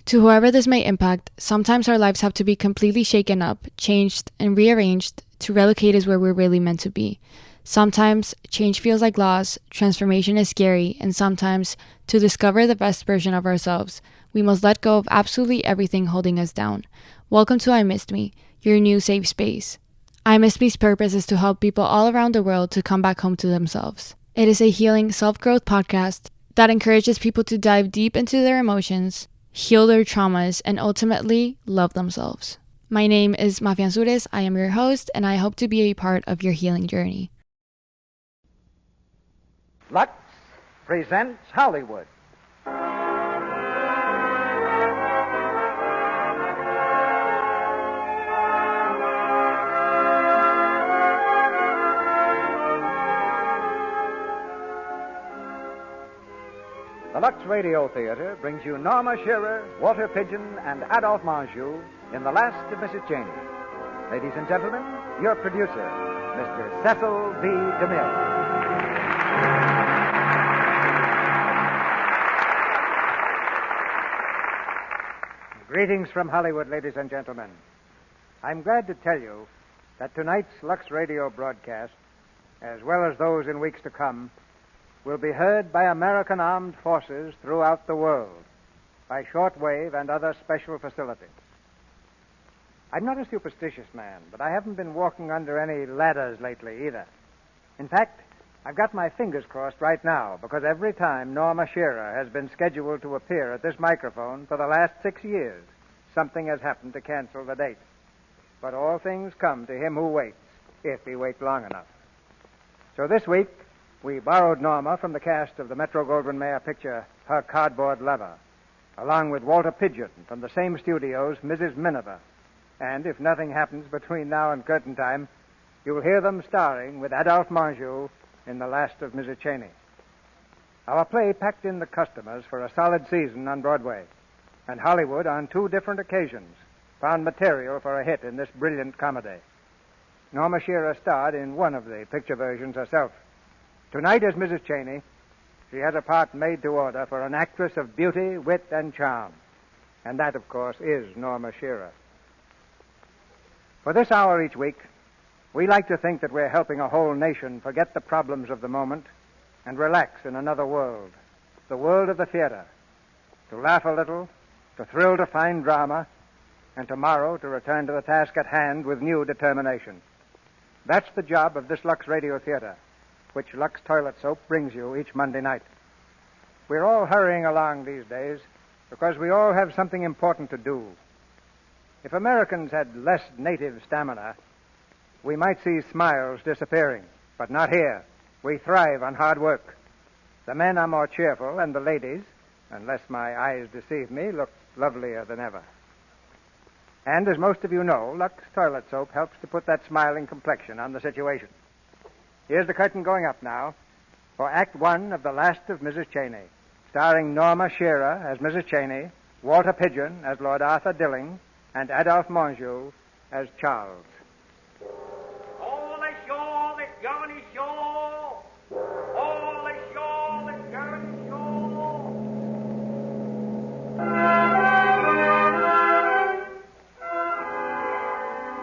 To whoever this may impact, sometimes our lives have to be completely shaken up, changed, and rearranged to relocate us where we're really meant to be. Sometimes change feels like loss, transformation is scary, and sometimes, to discover the best version of ourselves, we must let go of absolutely everything holding us down. Welcome to I Missed Me, your new safe space. I Missed Me's purpose is to help people all around the world to come back home to themselves. It is a healing self-growth podcast that encourages people to dive deep into their emotions, heal their traumas, and ultimately love themselves. My name is Mafia Ansures. I am your host, and I hope to be a part of your healing journey. Lux presents Hollywood. The Lux Radio Theater brings you Norma Shearer, Walter Pidgeon, and Adolphe Menjou in The Last of Mrs. Cheyney. Ladies and gentlemen, your producer, Mr. Cecil B. DeMille. Greetings from Hollywood, ladies and gentlemen. I'm glad to tell you that tonight's Lux Radio broadcast, as well as those in weeks to come, will be heard by American armed forces throughout the world, by shortwave and other special facilities. I'm not a superstitious man, but I haven't been walking under any ladders lately either. In fact, I've got my fingers crossed right now, because every time Norma Shearer has been scheduled to appear at this microphone for the last 6 years, something has happened to cancel the date. But all things come to him who waits, if he waits long enough. So this week, we borrowed Norma from the cast of the Metro-Goldwyn-Mayer picture, Her Cardboard Lover, along with Walter Pidgeon from the same studio's Mrs. Miniver. And if nothing happens between now and curtain time, you'll hear them starring with Adolphe Menjou in The Last of Mrs. Cheyney. Our play packed in the customers for a solid season on Broadway, and Hollywood, on 2 different occasions, found material for a hit in this brilliant comedy. Norma Shearer starred in one of the picture versions herself. Tonight, as Mrs. Cheyney, she has a part made to order for an actress of beauty, wit, and charm. And that, of course, is Norma Shearer. For this hour each week, we like to think that we're helping a whole nation forget the problems of the moment and relax in another world, the world of the theater, to laugh a little, to thrill to fine drama, and tomorrow to return to the task at hand with new determination. That's the job of this Lux Radio Theater, which Lux Toilet Soap brings you each Monday night. We're all hurrying along these days because we all have something important to do. If Americans had less native stamina, we might see smiles disappearing, but not here. We thrive on hard work. The men are more cheerful, and the ladies, unless my eyes deceive me, look lovelier than ever. And as most of you know, Lux Toilet Soap helps to put that smiling complexion on the situation. Here's the curtain going up now for Act 1 of The Last of Mrs. Cheyney, starring Norma Shearer as Mrs. Cheyney, Walter Pidgeon as Lord Arthur Dilling, and Adolphe Menjou as Charles. All ashore, the Johnny Shore! All ashore, the Johnny Shore!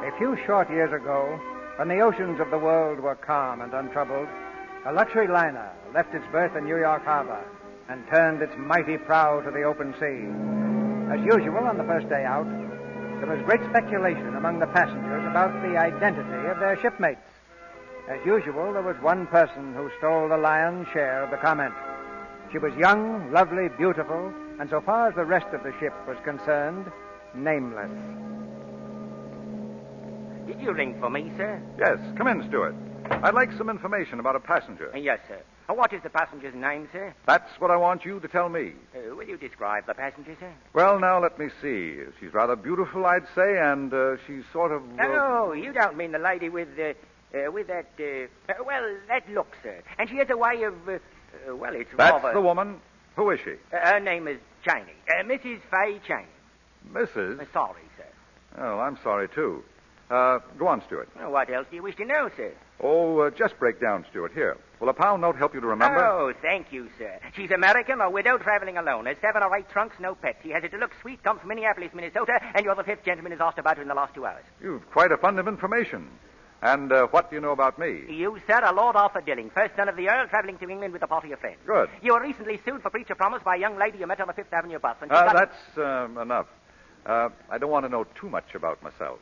A few short years ago, when the oceans of the world were calm and untroubled, a luxury liner left its berth in New York Harbor and turned its mighty prow to the open sea. As usual, on the first day out, there was great speculation among the passengers about the identity of their shipmates. As usual, there was one person who stole the lion's share of the comment. She was young, lovely, beautiful, and so far as the rest of the ship was concerned, nameless. Did you ring for me, sir? Yes, come in, Stewart. I'd like some information about a passenger. Yes, sir. What is the passenger's name, sir? That's what I want you to tell me. Will you describe the passenger, sir? Well, now, let me see. She's rather beautiful, I'd say, and she's sort of... Oh, you don't mean the lady with that look, sir. And she has a way of, it's That's rather... the woman. Who is she? Her name is Cheyney. Mrs. Fay Cheyney. Mrs.? Sorry, sir. Oh, I'm sorry, too. Go on, Stuart. Well, what else do you wish to know, sir? Oh, just break down, Stuart. Here. Will a pound note help you to remember? Oh, thank you, sir. She's American, a widow traveling alone. Has 7 or 8 trunks, no pets. He has a deluxe suite, comes from Minneapolis, Minnesota, and you're the 5th gentleman who's asked about her in the last 2 hours. You've quite a fund of information. And what do you know about me? You, sir, are Lord Arthur Dilling, first son of the Earl, traveling to England with a party of friends. Good. You were recently sued for breach of promise by a young lady you met on the 5th Avenue bus. And she That's enough. I don't want to know too much about myself.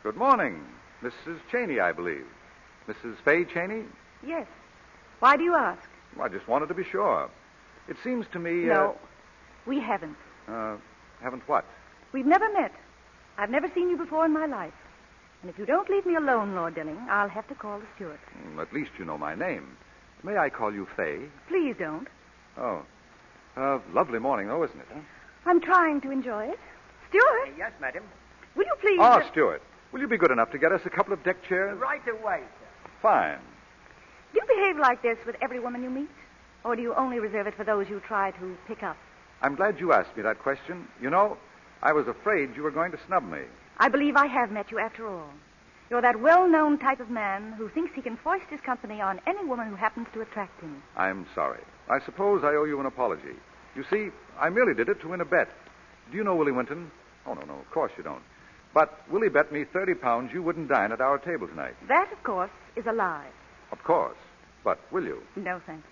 Good morning. Mrs. Cheyney, I believe. Mrs. Fay Cheyney? Yes. Why do you ask? I just wanted to be sure. It seems to me... No, we haven't. Haven't what? We've never met. I've never seen you before in my life. And if you don't leave me alone, Lord Dilling, I'll have to call the steward. At least you know my name. May I call you Fay? Please don't. Oh. Lovely morning, though, isn't it? Huh? I'm trying to enjoy it. Steward, Yes, madam. will you please... Oh, Stuart, will you be good enough to get us a couple of deck chairs? Right away, sir. Fine. Do you behave like this with every woman you meet? Or do you only reserve it for those you try to pick up? I'm glad you asked me that question. You know, I was afraid you were going to snub me. I believe I have met you after all. You're that well-known type of man who thinks he can foist his company on any woman who happens to attract him. I'm sorry. I suppose I owe you an apology. You see, I merely did it to win a bet. Do you know Willie Winton? Oh, no, of course you don't. But Willie bet me 30 pounds you wouldn't dine at our table tonight. That, of course, is a lie. Of course. But will you? No, thanks.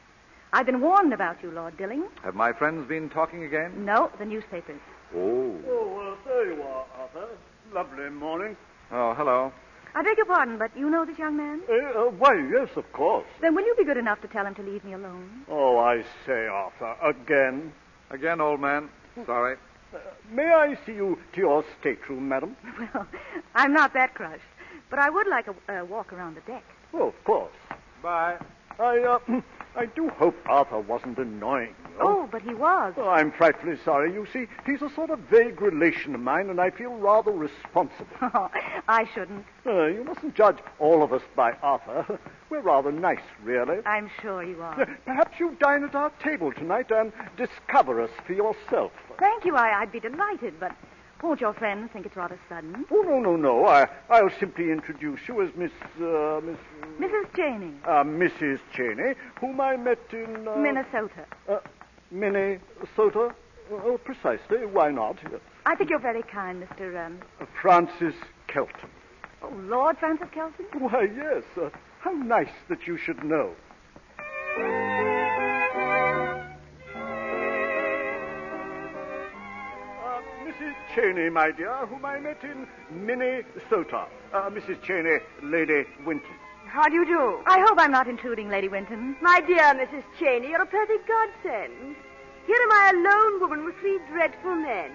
I've been warned about you, Lord Dilling. Have my friends been talking again? No, the newspapers. Oh. Oh, well, there you are, Arthur. Lovely morning. Oh, hello. I beg your pardon, but you know this young man? Why, yes, of course. Then will you be good enough to tell him to leave me alone? Oh, I say, Arthur, again. Again, old man. Sorry. May I see you to your stateroom, madam? Well, I'm not that crushed, but I would like a walk around the deck. Oh, of course. Bye. I do hope Arthur wasn't annoying you. Oh, but he was. Oh, I'm frightfully sorry. You see, he's a sort of vague relation of mine, and I feel rather responsible. Oh, I shouldn't. You mustn't judge all of us by Arthur. We're rather nice, really. I'm sure you are. Perhaps you dine at our table tonight and discover us for yourself. Thank you. I'd be delighted, but won't your friends think it's rather sudden? Oh, no. I'll simply introduce you as Mrs. Cheyney. Mrs. Cheyney, whom I met in... Minnesota. Minnesota? Oh, precisely. Why not? I think you're very kind, Mr. Francis Kelton. Oh, Lord Francis Kelton? Why, yes. How nice that you should know. Mrs. Cheyney, my dear, whom I met in Minnesota. Mrs. Cheyney, Lady Winton. How do you do? I hope I'm not intruding, Lady Winton. My dear Mrs. Cheyney, you're a perfect godsend. Here am I, a lone woman with 3 dreadful men.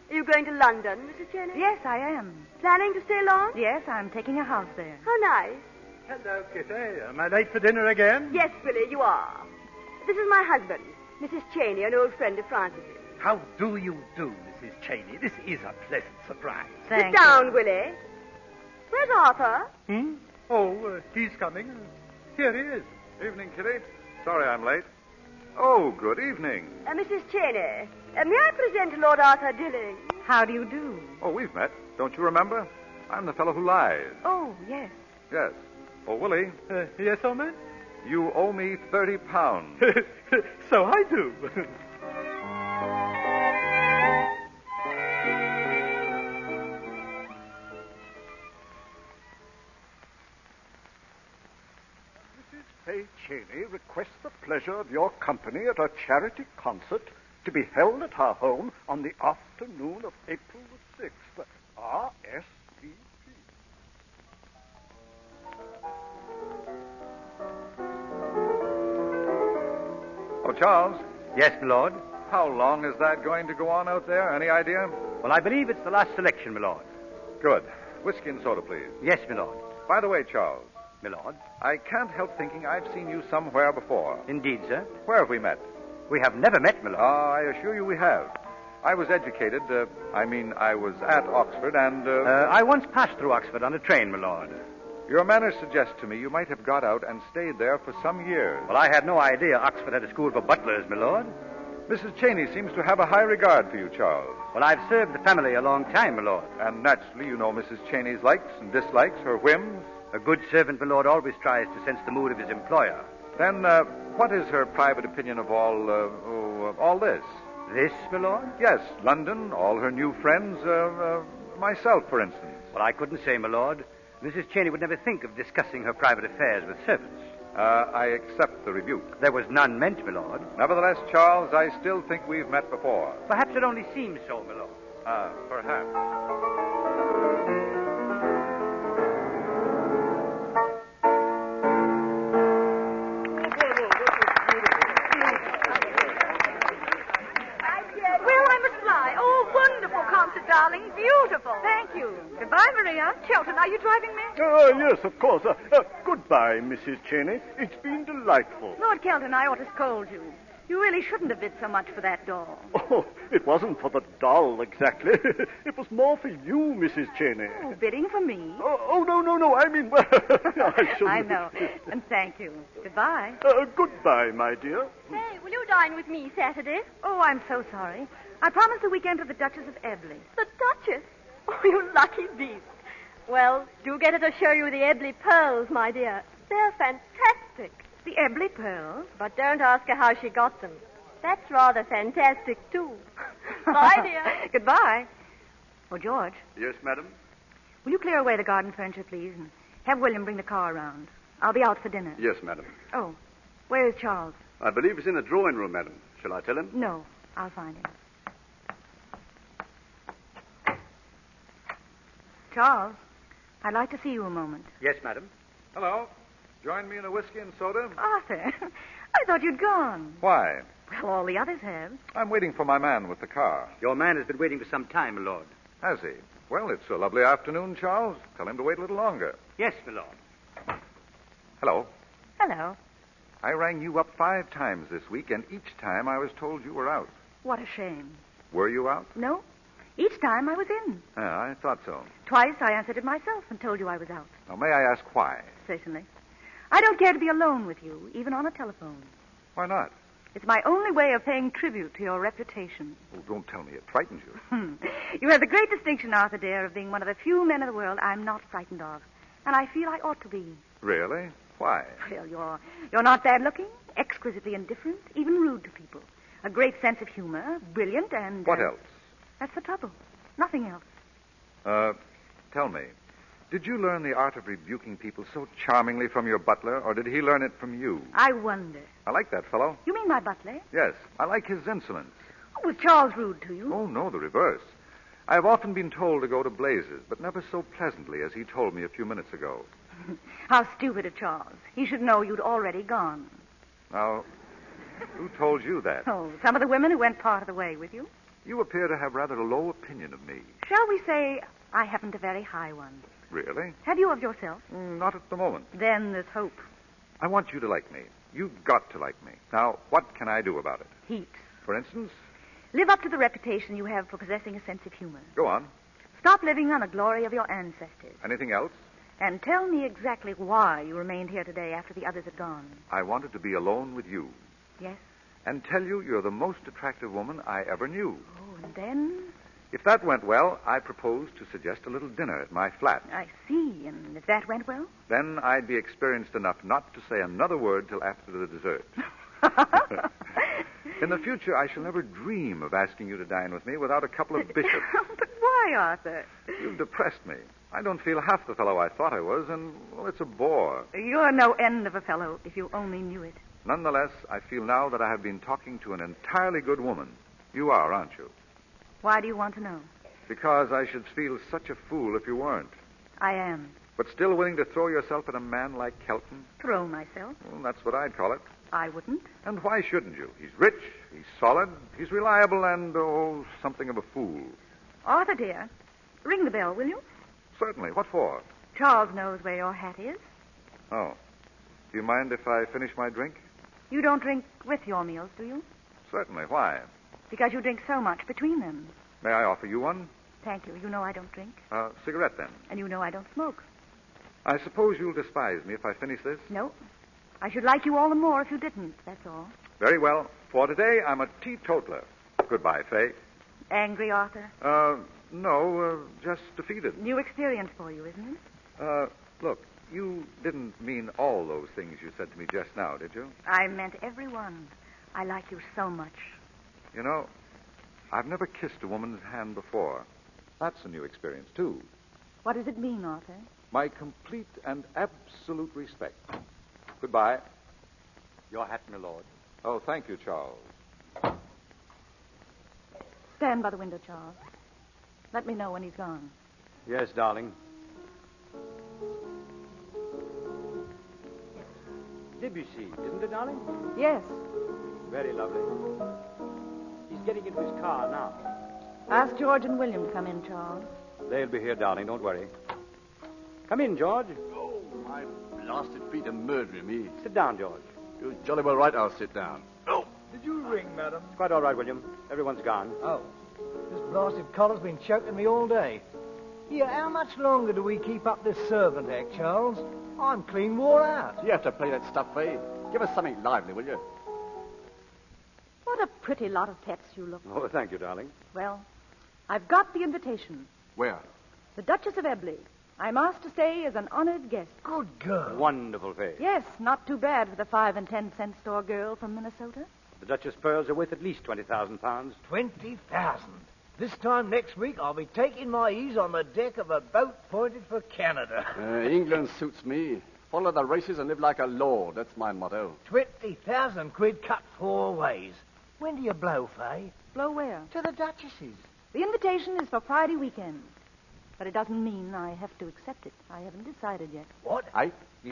Are you going to London, Mrs. Cheyney? Yes, I am. Planning to stay long? Yes, I'm taking a house there. How nice. Hello, Kitty. Am I late for dinner again? Yes, Billy, you are. This is my husband, Mrs. Cheyney, an old friend of Francis's. How do you do, Mrs. Cheyney? This is a pleasant surprise. Thank Sit down, Willie. Where's Arthur? Oh, he's coming. Here he is. Evening, Kitty. Sorry I'm late. Oh, good evening. Mrs. Cheyney, may I present Lord Arthur Dilling? How do you do? Oh, we've met. Don't you remember? I'm the fellow who lies. Oh, yes. Yes. Oh, Willie, Yes, old man? you owe me 30 pounds. So I do. Fay Cheyney requests the pleasure of your company at a charity concert to be held at her home on the afternoon of April the 6th. RSVP. Oh, Charles, Yes, my lord. how long is that going to go on out there? Any idea? Well, I believe it's the last selection, my lord. Good. Whiskey and soda, please. Yes, my lord. By the way, Charles, My lord. I can't help thinking I've seen you somewhere before. Indeed, sir. Where have we met? We have never met, my lord. I assure you we have. I was educated, I was at Oxford, and... I once passed through Oxford on a train, my lord. Your manner suggests to me you might have got out and stayed there for some years. Well, I had no idea Oxford had a school for butlers, my lord. Mrs. Cheyney seems to have a high regard for you, Charles. Well, I've served the family a long time, my lord. And naturally, you know Mrs. Cheyney's likes and dislikes, her whims. A good servant, my lord, always tries to sense the mood of his employer. Then, what is her private opinion of all this? This, my lord? Yes, London, all her new friends, myself, for instance. Well, I couldn't say, my lord. Mrs. Cheyney would never think of discussing her private affairs with servants. I accept the rebuke. There was none meant, my lord. Nevertheless, Charles, I still think we've met before. Perhaps it only seems so, my lord. Perhaps. Darling, beautiful. Thank you. Goodbye, Maria. Chelton, are you driving me? Yes, of course. Goodbye, Mrs. Cheyney. It's been delightful. Lord Kelton, I ought to scold you. You really shouldn't have bid so much for that doll. Oh, it wasn't for the doll, exactly. It was more for you, Mrs. Cheyney. Oh, bidding for me? No. I mean, well, I shouldn't. I know. And thank you. Goodbye. Goodbye, my dear. Hey, will you dine with me Saturday? Oh, I'm so sorry. I promised the weekend to the Duchess of Ebley. The Duchess? Oh, you lucky beast. Well, do get her to show you the Ebley pearls, my dear. They're fantastic. The Ebley pearls? But don't ask her how she got them. That's rather fantastic, too. Bye, dear. Goodbye. Oh, George. Yes, madam? Will you clear away the garden furniture, please, and have William bring the car around? I'll be out for dinner. Yes, madam. Oh, where is Charles? I believe he's in the drawing room, madam. Shall I tell him? No, I'll find him. Charles, I'd like to see you a moment. Yes, madam. Hello. Join me in a whiskey and soda? Arthur, I thought you'd gone. Why? Well, all the others have. I'm waiting for my man with the car. Your man has been waiting for some time, my lord. Has he? Well, it's a lovely afternoon, Charles. Tell him to wait a little longer. Yes, my lord. Hello. Hello. I rang you up 5 times this week, and each time I was told you were out. What a shame. Were you out? No. Each time I was in. Yeah, I thought so. Twice I answered it myself and told you I was out. Now, may I ask why? Certainly. I don't care to be alone with you, even on a telephone. Why not? It's my only way of paying tribute to your reputation. Oh, don't tell me it frightens you. You have the great distinction, Arthur, dear, of being one of the few men in the world I'm not frightened of. And I feel I ought to be. Really? Why? Well, you're not bad-looking, exquisitely indifferent, even rude to people. A great sense of humor, brilliant, and... What else? That's the trouble. Nothing else. Tell me, did you learn the art of rebuking people so charmingly from your butler, or did he learn it from you? I wonder. I like that fellow. You mean my butler? Yes, I like his insolence. Oh, was Charles rude to you? Oh, no, the reverse. I have often been told to go to blazes, but never so pleasantly as he told me a few minutes ago. How stupid of Charles. He should know you'd already gone. Now, who told you that? Oh, some of the women who went part of the way with you. You appear to have rather a low opinion of me. Shall we say I haven't a very high one? Really? Have you of yourself? Not at the moment. Then there's hope. I want you to like me. You've got to like me. Now, what can I do about it? Heaps. For instance? Live up to the reputation you have for possessing a sense of humor. Go on. Stop living on the glory of your ancestors. Anything else? And tell me exactly why you remained here today after the others had gone. I wanted to be alone with you. Yes? And tell you you're the most attractive woman I ever knew. Oh, and then? If that went well, I propose to suggest a little dinner at my flat. I see. And if that went well? Then I'd be experienced enough not to say another word till after the dessert. In the future, I shall never dream of asking you to dine with me without a couple of bishops. But why, Arthur? You've depressed me. I don't feel half the fellow I thought I was, and, well, it's a bore. You're no end of a fellow, if you only knew it. Nonetheless, I feel now that I have been talking to an entirely good woman. You are, aren't you? Why do you want to know? Because I should feel such a fool if you weren't. I am. But still willing to throw yourself at a man like Kelton? Throw myself? Well, that's what I'd call it. I wouldn't. And why shouldn't you? He's rich, he's solid, he's reliable, and, something of a fool. Arthur, dear, ring the bell, will you? Certainly. What for? Charles knows where your hat is. Oh. Do you mind if I finish my drink? You don't drink with your meals, do you? Certainly. Why? Because you drink so much between them. May I offer you one? Thank you. You know I don't drink. Cigarette, then. And you know I don't smoke. I suppose you'll despise me if I finish this? No. I should like you all the more if you didn't, that's all. Very well. For today, I'm a teetotaler. Goodbye, Faye. Angry, Arthur? No, just defeated. New experience for you, isn't it? Look, you didn't mean all those things you said to me just now, did you? I meant every one. I like you so much. You know, I've never kissed a woman's hand before. That's a new experience, too. What does it mean, Arthur? My complete and absolute respect. Goodbye. Your hat, my lord. Oh, thank you, Charles. Stand by the window, Charles. Let me know when he's gone. Yes, darling. Debussy, isn't it, darling? Yes. Very lovely. He's getting into his car now. Ask George and William to come in, Charles. They'll be here, darling. Don't worry. Come in, George. Oh, my blasted feet are murdering me. Sit down, George. You're jolly well right, I'll sit down. Oh! Did you ring, madam? It's quite all right, William. Everyone's gone. Oh. This blasted collar's been choking me all day. Here, how much longer do we keep up this servant act, Charles? I'm clean wore out. You have to play that stuff, Faye. Give us something lively, will you? What a pretty lot of pets you look. Oh, thank you, darling. Well, I've got the invitation. Where? The Duchess of Ebley. I'm asked to stay as an honored guest. Good girl. Wonderful, Faye. Yes, not too bad for the 5 and 10 cent store girl from Minnesota. The Duchess' pearls are worth at least 20,000 pounds. 20,000. This time next week, I'll be taking my ease on the deck of a boat pointed for Canada. England suits me. Follow the races and live like a lord. That's my motto. 20,000 quid cut 4 ways. When do you blow, Faye? Blow where? To the Duchess's. The invitation is for Friday weekend. But it doesn't mean I have to accept it. I haven't decided yet. What?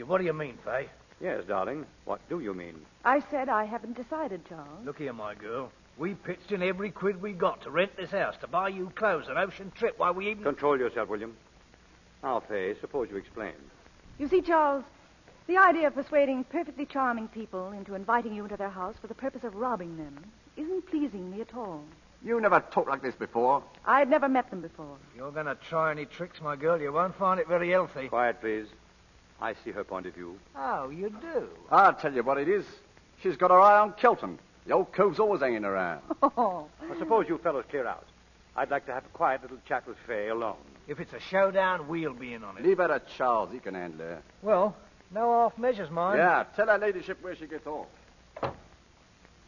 What do you mean, Faye? Yes, darling. What do you mean? I said I haven't decided, Charles. Look here, my girl. We pitched in every quid we got to rent this house, to buy you clothes, an ocean trip, while we even... Control yourself, William. Now, Faye, suppose you explain. You see, Charles, the idea of persuading perfectly charming people into inviting you into their house for the purpose of robbing them isn't pleasing me at all. You never talked like this before. I'd never met them before. If you're going to try any tricks, my girl, you won't find it very healthy. Quiet, please. I see her point of view. Oh, you do? I'll tell you what it is. She's got her eye on Kelton. The old cove's always hanging around. Oh. Well, suppose you fellows clear out. I'd like to have a quiet little chat with Faye alone. If it's a showdown, we'll be in on it. Leave her to Charles. He can handle her. Well, no half measures, mind. Yeah, tell her ladyship where she gets off.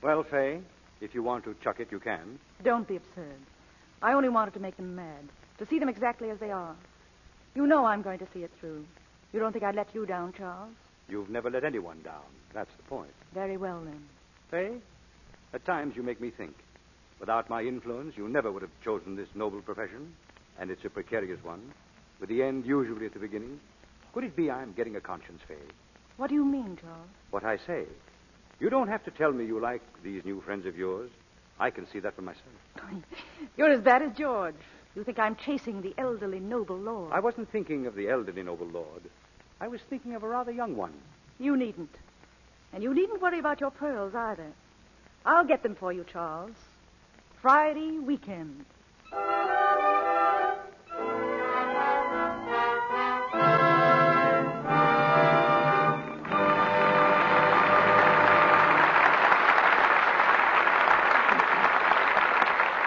Well, Faye, if you want to chuck it, you can. Don't be absurd. I only wanted to make them mad, to see them exactly as they are. You know I'm going to see it through. You don't think I'd let you down, Charles? You've never let anyone down. That's the point. Very well, then. Faye, at times you make me think. Without my influence, you never would have chosen this noble profession, and it's a precarious one, with the end usually at the beginning. Could it be I'm getting a conscience, Faye? What do you mean, Charles? What I say. You don't have to tell me you like these new friends of yours. I can see that for myself. You're as bad as George. You think I'm chasing the elderly noble lord. I wasn't thinking of the elderly noble lord. I was thinking of a rather young one. You needn't. And you needn't worry about your pearls either. I'll get them for you, Charles. Friday weekend.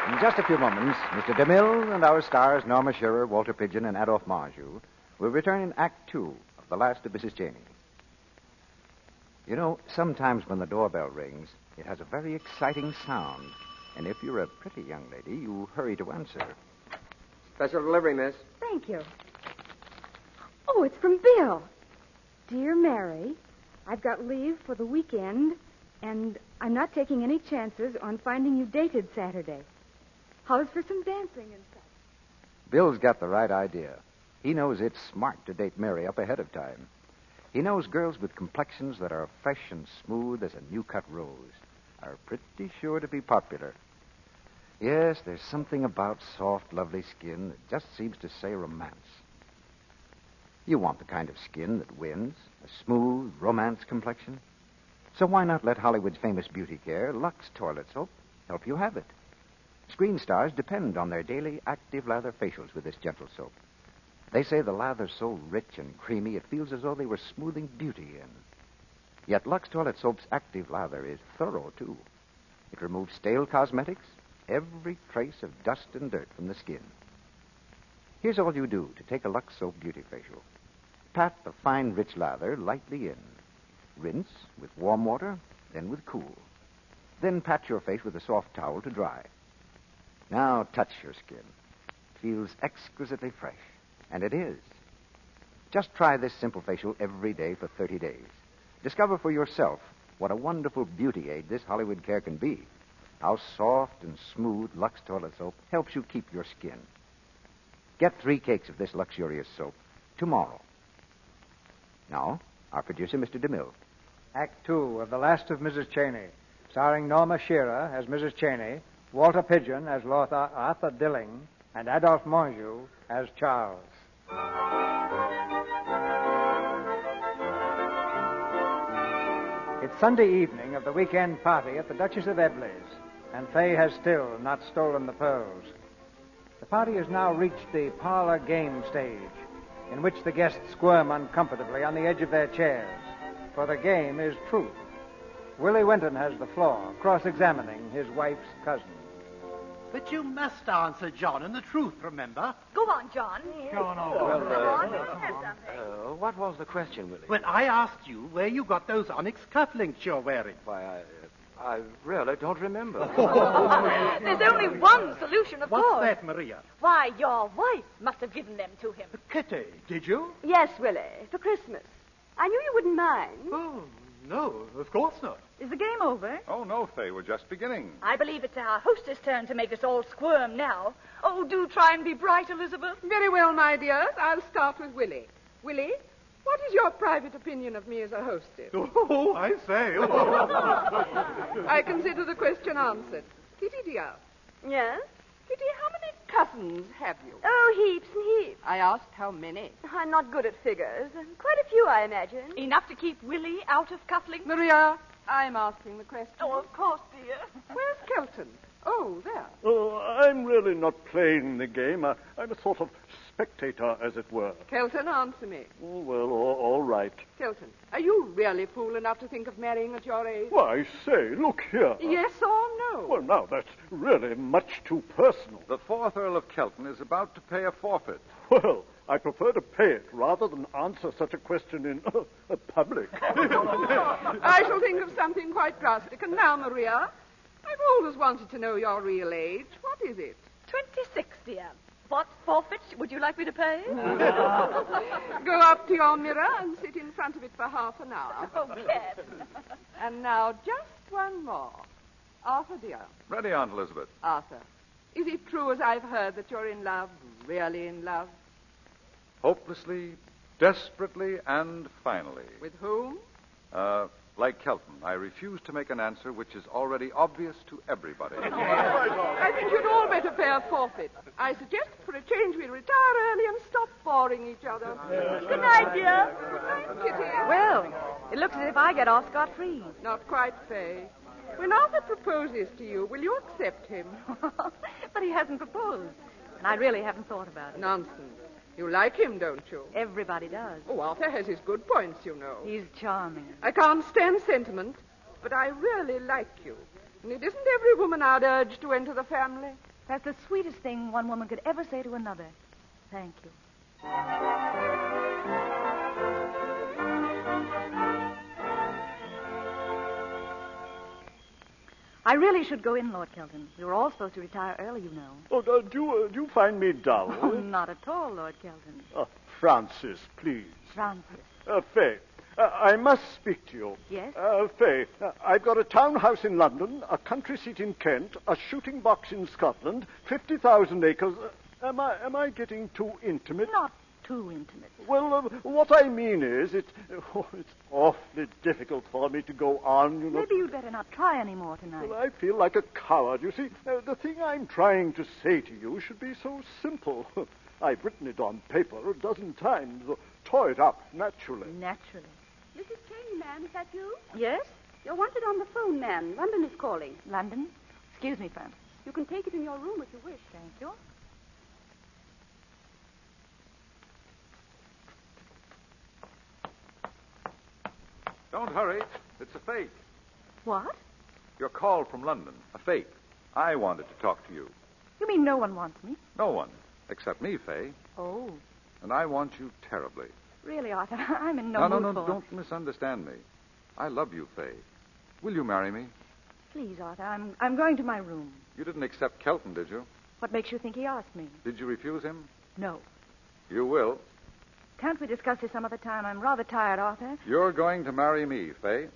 In just a few moments, Mr. DeMille and our stars, Norma Shearer, Walter Pidgeon, and Adolphe Marjou, will return in Act 2 of The Last of Mrs. Cheyney. You know, sometimes when the doorbell rings, it has a very exciting sound. And if you're a pretty young lady, you hurry to answer. Special delivery, miss. Thank you. Oh, it's from Bill. Dear Mary, I've got leave for the weekend, and I'm not taking any chances on finding you dated Saturday. How's for some dancing and such? Bill's got the right idea. He knows it's smart to date Mary up ahead of time. He knows girls with complexions that are fresh and smooth as a new-cut rose are pretty sure to be popular. Yes, there's something about soft, lovely skin that just seems to say romance. You want the kind of skin that wins, a smooth, romance complexion. So why not let Hollywood's famous beauty care, Lux Toilet Soap, help you have it? Screen stars depend on their daily active lather facials with this gentle soap. They say the lather's so rich and creamy it feels as though they were smoothing beauty in. Yet Lux Toilet Soap's active lather is thorough, too. It removes stale cosmetics, every trace of dust and dirt from the skin. Here's all you do to take a Lux Soap Beauty Facial. Pat the fine, rich lather lightly in. Rinse with warm water, then with cool. Then pat your face with a soft towel to dry. Now touch your skin. It feels exquisitely fresh. And it is. Just try this simple facial every day for 30 days. Discover for yourself what a wonderful beauty aid this Hollywood care can be. How soft and smooth Lux Toilet Soap helps you keep your skin. Get 3 cakes of this luxurious soap tomorrow. Now, our producer, Mr. DeMille. Act 2 of The Last of Mrs. Cheyney, starring Norma Shearer as Mrs. Cheyney, Walter Pidgeon as Lord Arthur Dilling, and Adolphe Monjou as Charles. It's Sunday evening of the weekend party at the Duchess of Eble's, and Fay has still not stolen the pearls. The party has now reached the parlor game stage, in which the guests squirm uncomfortably on the edge of their chairs, for the game is truth. Willie Winton has the floor, cross-examining his wife's cousin. But you must answer John and the truth, remember? Go on, John. Go on. What was the question, Willie? Well, I asked you where you got those onyx cufflinks you're wearing. Why, I really don't remember. There's only one solution, of course. What's that, Maria? Why, your wife must have given them to him. Kitty, did you? Yes, Willie, for Christmas. I knew you wouldn't mind. Oh, no, of course not. Is the game over? Oh, no, Fay, we're just beginning. I believe it's our hostess' turn to make us all squirm now. Oh, do try and be bright, Elizabeth. Very well, my dears. I'll start with Willie. Willie, what is your private opinion of me as a hostess? Oh, I say. I consider the question answered. Kitty, dear. Yes? Kitty, how many cousins have you? Oh, heaps and heaps. I asked how many. I'm not good at figures. Quite a few, I imagine. Enough to keep Willie out of cufflinks? Maria, I'm asking the question. Oh, of course, dear. Where's Kelton? Oh, there. Oh, I'm really not playing the game. I'm a sort of spectator, as it were. Kelton, answer me. Oh, well, all right. Kelton, are you really fool enough to think of marrying at your age? Why, say, look here. Yes or no? Well, now, that's really much too personal. The 4th Earl of Kelton is about to pay a forfeit. Well, I prefer to pay it rather than answer such a question in public. I shall think of something quite drastic. And now, Maria, I've always wanted to know your real age. What is it? 26, dear. What forfeit would you like me to pay? Go up to your mirror and sit in front of it for half an hour. Oh, Ken. And now, just one more. Arthur, dear. Ready, Aunt Elizabeth. Arthur, is it true, as I've heard, that you're in love, really in love? Hopelessly, desperately, and finally. With whom? Like Kelton, I refuse to make an answer which is already obvious to everybody. I think you'd all better pay a forfeit. I suggest for a change we retire early and stop boring each other. Good night, dear. Good night, Kitty. Well, it looks as if I get off scot-free. Not quite, Fay. When Arthur proposes to you, will you accept him? But he hasn't proposed, and I really haven't thought about it. Nonsense. You like him, don't you? Everybody does. Oh, Arthur has his good points, you know. He's charming. I can't stand sentiment, but I really like you. And it isn't every woman I'd urge to enter the family. That's the sweetest thing one woman could ever say to another. Thank you. I really should go in, Lord Kelton. We were all supposed to retire early, you know. Oh, do you find me dull? Oh, not at all, Lord Kelton. Francis, please. Francis. Fay, I must speak to you. Yes? Fay, I've got a townhouse in London, a country seat in Kent, a shooting box in Scotland, 50,000 acres. Am I getting too intimate? Not too intimate. Well, what I mean is, it's awfully difficult for me to go on, you know. Maybe you'd better not try any more tonight. Well, I feel like a coward. You see, the thing I'm trying to say to you should be so simple. I've written it on paper a dozen times, tore it up naturally. Naturally. Mrs. Cheyney, ma'am, is that you? Yes? You're wanted on the phone, ma'am. London is calling. London? Excuse me, Francis. You can take it in your room if you wish. Thank you. Don't hurry. It's a fake. What? Your call from London. A fake. I wanted to talk to you. You mean no one wants me? No one. Except me, Fay. Oh. And I want you terribly. Really, Arthur? I'm in no mood No. for... Don't misunderstand me. I love you, Fay. Will you marry me? Please, Arthur, I'm going to my room. You didn't accept Kelton, did you? What makes you think he asked me? Did you refuse him? No. You will. Can't we discuss this some other time? I'm rather tired, Arthur. You're going to marry me, Fay.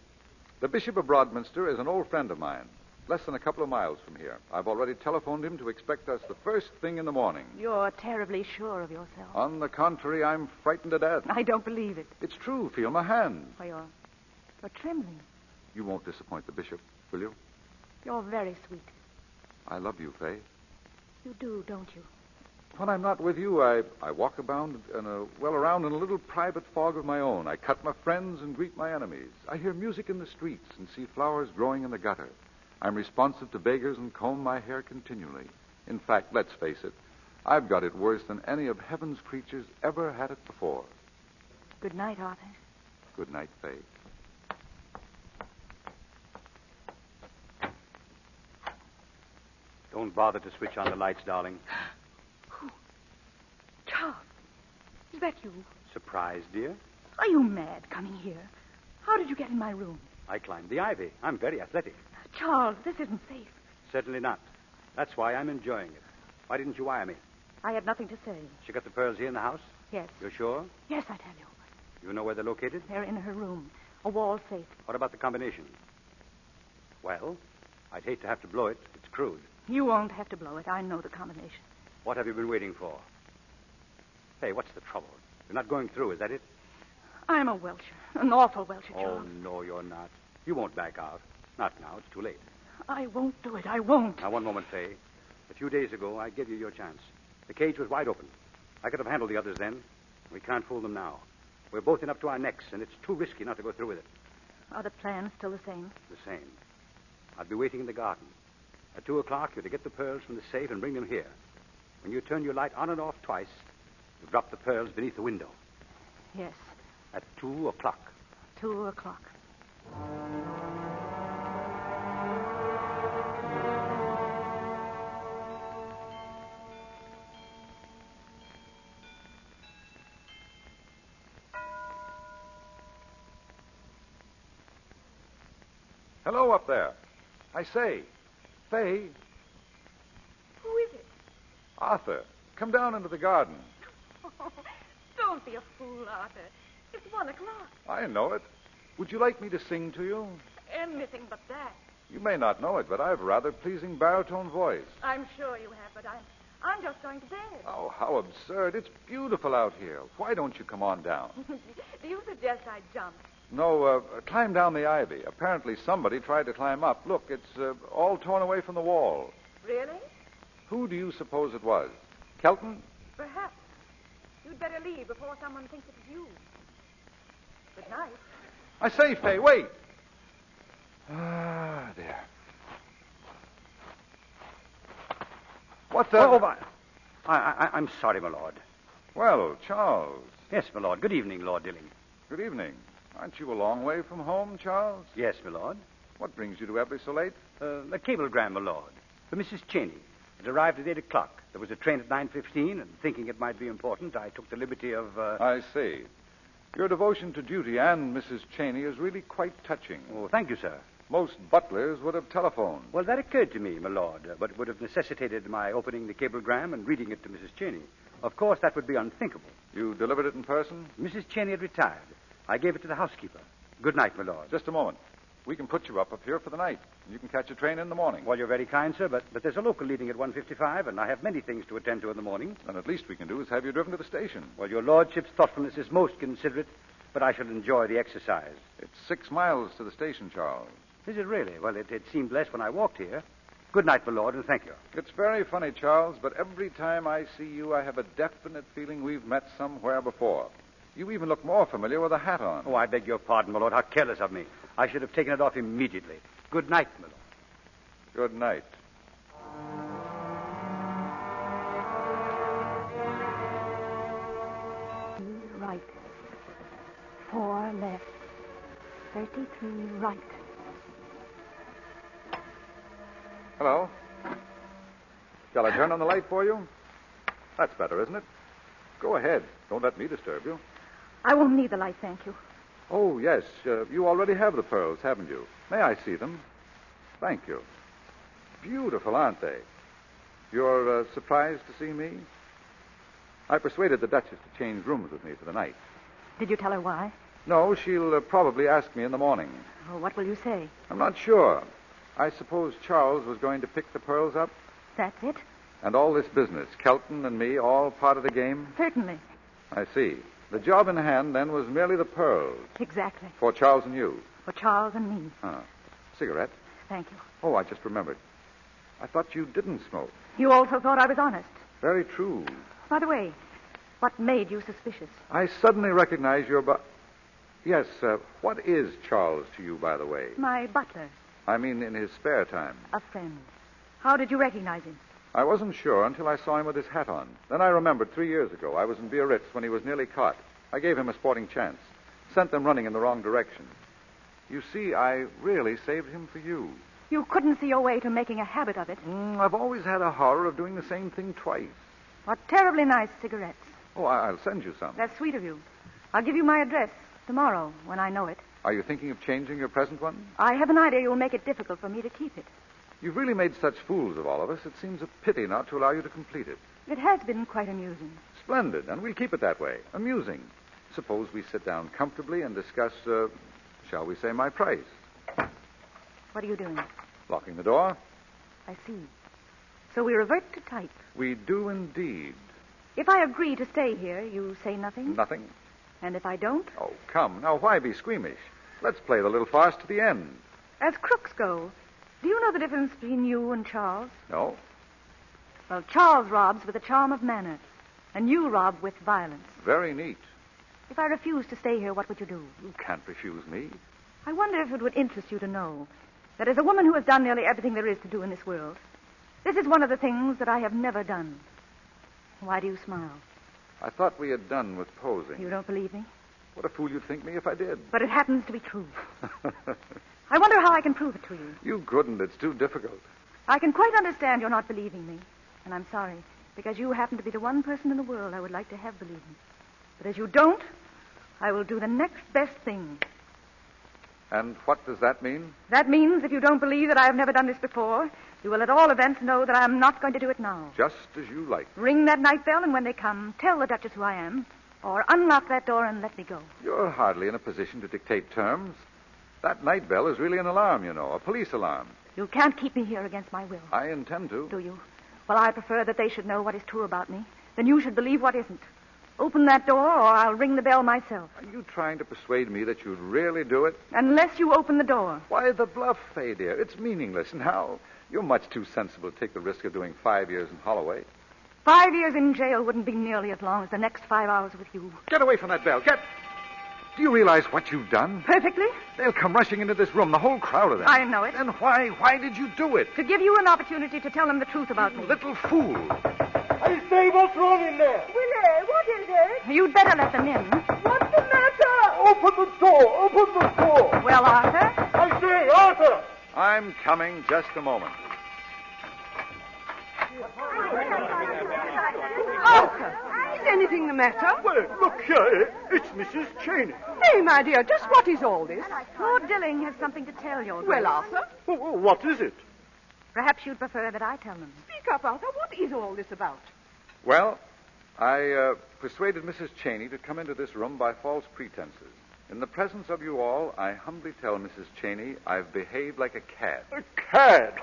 The Bishop of Broadminster is an old friend of mine, less than a couple of miles from here. I've already telephoned him to expect us the first thing in the morning. You're terribly sure of yourself. On the contrary, I'm frightened to death. I don't believe it. It's true. Feel my hand. Why, you're trembling. You won't disappoint the bishop, will you? You're very sweet. I love you, Fay. You do, don't you? When I'm not with you, I walk around in a little private fog of my own. I cut my friends and greet my enemies. I hear music in the streets and see flowers growing in the gutter. I'm responsive to beggars and comb my hair continually. In fact, let's face it, I've got it worse than any of heaven's creatures ever had it before. Good night, Arthur. Good night, Fay. Don't bother to switch on the lights, darling. Charles, is that you? Surprised, dear? Are you mad coming here? How did you get in my room? I climbed the ivy. I'm very athletic. Charles, this isn't safe. Certainly not. That's why I'm enjoying it. Why didn't you wire me? I had nothing to say. She got the pearls here in the house? Yes. You're sure? Yes, I tell you. You know where they're located? They're in her room. A wall safe. What about the combination? Well, I'd hate to have to blow it. It's crude. You won't have to blow it. I know the combination. What have you been waiting for? Hey, what's the trouble? You're not going through, is that it? I'm a welcher. An awful welcher, Oh, Charles. no, you're not. You won't back out. Not now. It's too late. I won't do it. I won't. Now, one moment, Fay. A few days ago, I gave you your chance. The cage was wide open. I could have handled the others then. We can't fool them now. We're both in up to our necks, and it's too risky not to go through with it. Are the plans still the same? The same. I'll be waiting in the garden. At 2 o'clock, you're to get the pearls from the safe and bring them here. When you turn your light on and off twice, you drop the pearls beneath the window. Yes. At 2 o'clock. 2 o'clock. Hello up there. I say, Fay. Who is it? Arthur, come down into the garden. Oh, don't be a fool, Arthur. It's 1 o'clock. I know it. Would you like me to sing to you? Anything but that. You may not know it, but I have a rather pleasing baritone voice. I'm sure you have, but I'm just going to bed. Oh, how absurd. It's beautiful out here. Why don't you come on down? Do you suggest I jump? No, climb down the ivy. Apparently somebody tried to climb up. Look, it's all torn away from the wall. Really? Who do you suppose it was? Kelton? Perhaps. You'd better leave before someone thinks it's you. Good night. I say, Fay, wait. Ah, there. What the... Oh, I'm sorry, my lord. Well, Charles. Yes, my lord. Good evening, Lord Dilling. Good evening. Aren't you a long way from home, Charles? Yes, my lord. What brings you to Ebbly so late? A cablegram, my lord. For Mrs. Cheyney. It arrived at 8 o'clock. There was a train at 9:15, and thinking it might be important, I took the liberty of... I see. Your devotion to duty and Mrs. Cheyney is really quite touching. Oh, thank you, sir. Most butlers would have telephoned. Well, that occurred to me, my lord, but it would have necessitated my opening the cablegram and reading it to Mrs. Cheyney. Of course, that would be unthinkable. You delivered it in person? Mrs. Cheyney had retired. I gave it to the housekeeper. Good night, my lord. Just a moment. We can put you up here for the night. You can catch a train in the morning. Well, you're very kind, sir, but there's a local leaving at 1:55, and I have many things to attend to in the morning. Then at least we can do is have you driven to the station. Well, your lordship's thoughtfulness is most considerate, but I shall enjoy the exercise. It's 6 miles to the station, Charles. Is it really? Well, it seemed less when I walked here. Good night, my lord, and thank you. It's very funny, Charles, but every time I see you, I have a definite feeling we've met somewhere before. You even look more familiar with a hat on. Oh, I beg your pardon, my lord. How careless of me. I should have taken it off immediately. Good night, my lord. Good night. Right. 4 left. 33 right. Hello. Shall I turn on the light for you? That's better, isn't it? Go ahead. Don't let me disturb you. I won't need the light, thank you. Oh, yes. You already have the pearls, haven't you? May I see them? Thank you. Beautiful, aren't they? You're surprised to see me? I persuaded the Duchess to change rooms with me for the night. Did you tell her why? No, she'll probably ask me in the morning. Oh, what will you say? I'm not sure. I suppose Charles was going to pick the pearls up? That's it? And all this business, Kelton and me, all part of the game? Certainly. I see. The job in hand, then, was merely the pearls. Exactly. For Charles and you? For Charles and me. Cigarette? Thank you. Oh, I just remembered. I thought you didn't smoke. You also thought I was honest. Very true. By the way, what made you suspicious? I suddenly recognize your Yes, what is Charles to you, by the way? My butler. I mean, in his spare time. A friend. How did you recognize him? I wasn't sure until I saw him with his hat on. Then I remembered 3 years ago. I was in Biarritz when he was nearly caught. I gave him a sporting chance. Sent them running in the wrong direction. You see, I really saved him for you. You couldn't see your way to making a habit of it. I've always had a horror of doing the same thing twice. What terribly nice cigarettes. Oh, I'll send you some. That's sweet of you. I'll give you my address tomorrow when I know it. Are you thinking of changing your present one? I have an idea you'll make it difficult for me to keep it. You've really made such fools of all of us, it seems a pity not to allow you to complete it. It has been quite amusing. Splendid, and we'll keep it that way. Amusing. Suppose we sit down comfortably and discuss, shall we say, my price. What are you doing? Locking the door. I see. So we revert to type. We do indeed. If I agree to stay here, you say nothing? Nothing. And if I don't? Oh, come. Now, why be squeamish? Let's play the little farce to the end. As crooks go, do you know the difference between you and Charles? No. Well, Charles robs with a charm of manner, and you rob with violence. Very neat. If I refuse to stay here, what would you do? You can't refuse me. I wonder if it would interest you to know that as a woman who has done nearly everything there is to do in this world, this is one of the things that I have never done. Why do you smile? I thought we had done with posing. You don't believe me? What a fool you'd think me if I did. But it happens to be true. I wonder how I can prove it to you. You couldn't. It's too difficult. I can quite understand you're not believing me. And I'm sorry, because you happen to be the one person in the world I would like to have believe me. But as you don't, I will do the next best thing. And what does that mean? That means if you don't believe that I have never done this before, you will at all events know that I am not going to do it now. Just as you like. Ring that night bell, and when they come, tell the Duchess who I am, or unlock that door and let me go. You're hardly in a position to dictate terms. That night bell is really an alarm, you know, a police alarm. You can't keep me here against my will. I intend to. Do you? Well, I prefer that they should know what is true about me. Then you should believe what isn't. Open that door, or I'll ring the bell myself. Are you trying to persuade me that you'd really do it? Unless you open the door. Why the bluff, Fay, dear? It's meaningless. And how? You're much too sensible to take the risk of doing 5 years in Holloway. 5 years in jail wouldn't be nearly as long as the next 5 hours with you. Get away from that bell. Get... Do you realize what you've done? Perfectly. They'll come rushing into this room, the whole crowd of them. I know it. Then why? Why did you do it? To give you an opportunity to tell them the truth about me. Little fool. I say, what's wrong in there? Willie, what is it? You'd better let them in. What's the matter? Open the door! Open the door! Well, Arthur? I say, Arthur! I'm coming. Just a moment. Arthur, is anything the matter? Well, look here. It's Mrs. Cheyney. Hey, my dear, just what is all this? Lord Dilling has something to tell you. Well, Arthur? What is it? Perhaps you'd prefer that I tell them. Speak up, Arthur. What is all this about? Well, I persuaded Mrs. Cheyney to come into this room by false pretenses. In the presence of you all, I humbly tell Mrs. Cheyney I've behaved like a cad. A cad?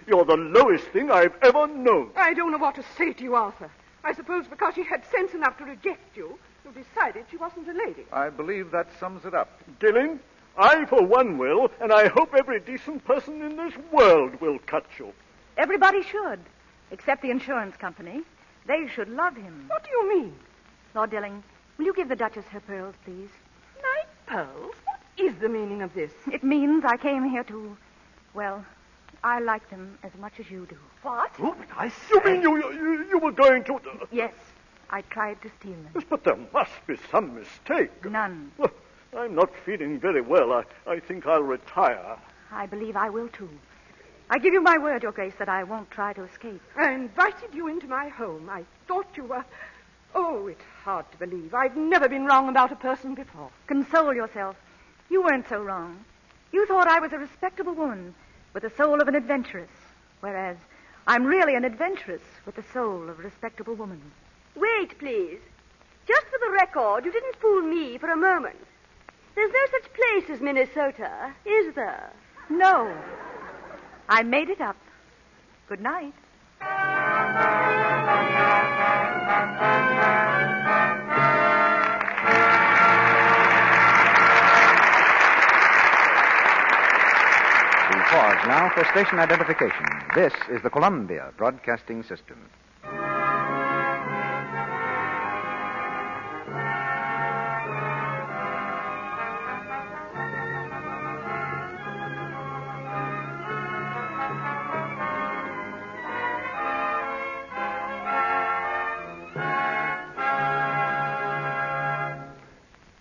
You're the lowest thing I've ever known. I don't know what to say to you, Arthur. I suppose because she had sense enough to reject you, you decided she wasn't a lady. I believe that sums it up. Dilling, I for one will, and I hope every decent person in this world will cut you. Everybody should, except the insurance company. They should love him. What do you mean? Lord Dilling, will you give the Duchess her pearls, please? Night pearls? What is the meaning of this? It means I came here to, well, I like them as much as you do. What? Oh, I see. You mean you were going to... Yes, I tried to steal them. Yes, but there must be some mistake. None. Well, I'm not feeling very well. I think I'll retire. I believe I will, too. I give you my word, Your Grace, that I won't try to escape. I invited you into my home. I thought you were... Oh, it's hard to believe. I've never been wrong about a person before. Console yourself. You weren't so wrong. You thought I was a respectable woman with the soul of an adventuress, whereas I'm really an adventuress with the soul of a respectable woman. Wait, please. Just for the record, you didn't fool me for a moment. There's no such place as Minnesota, is there? No. I made it up. Good night. We pause now for station identification. This is the Columbia Broadcasting System.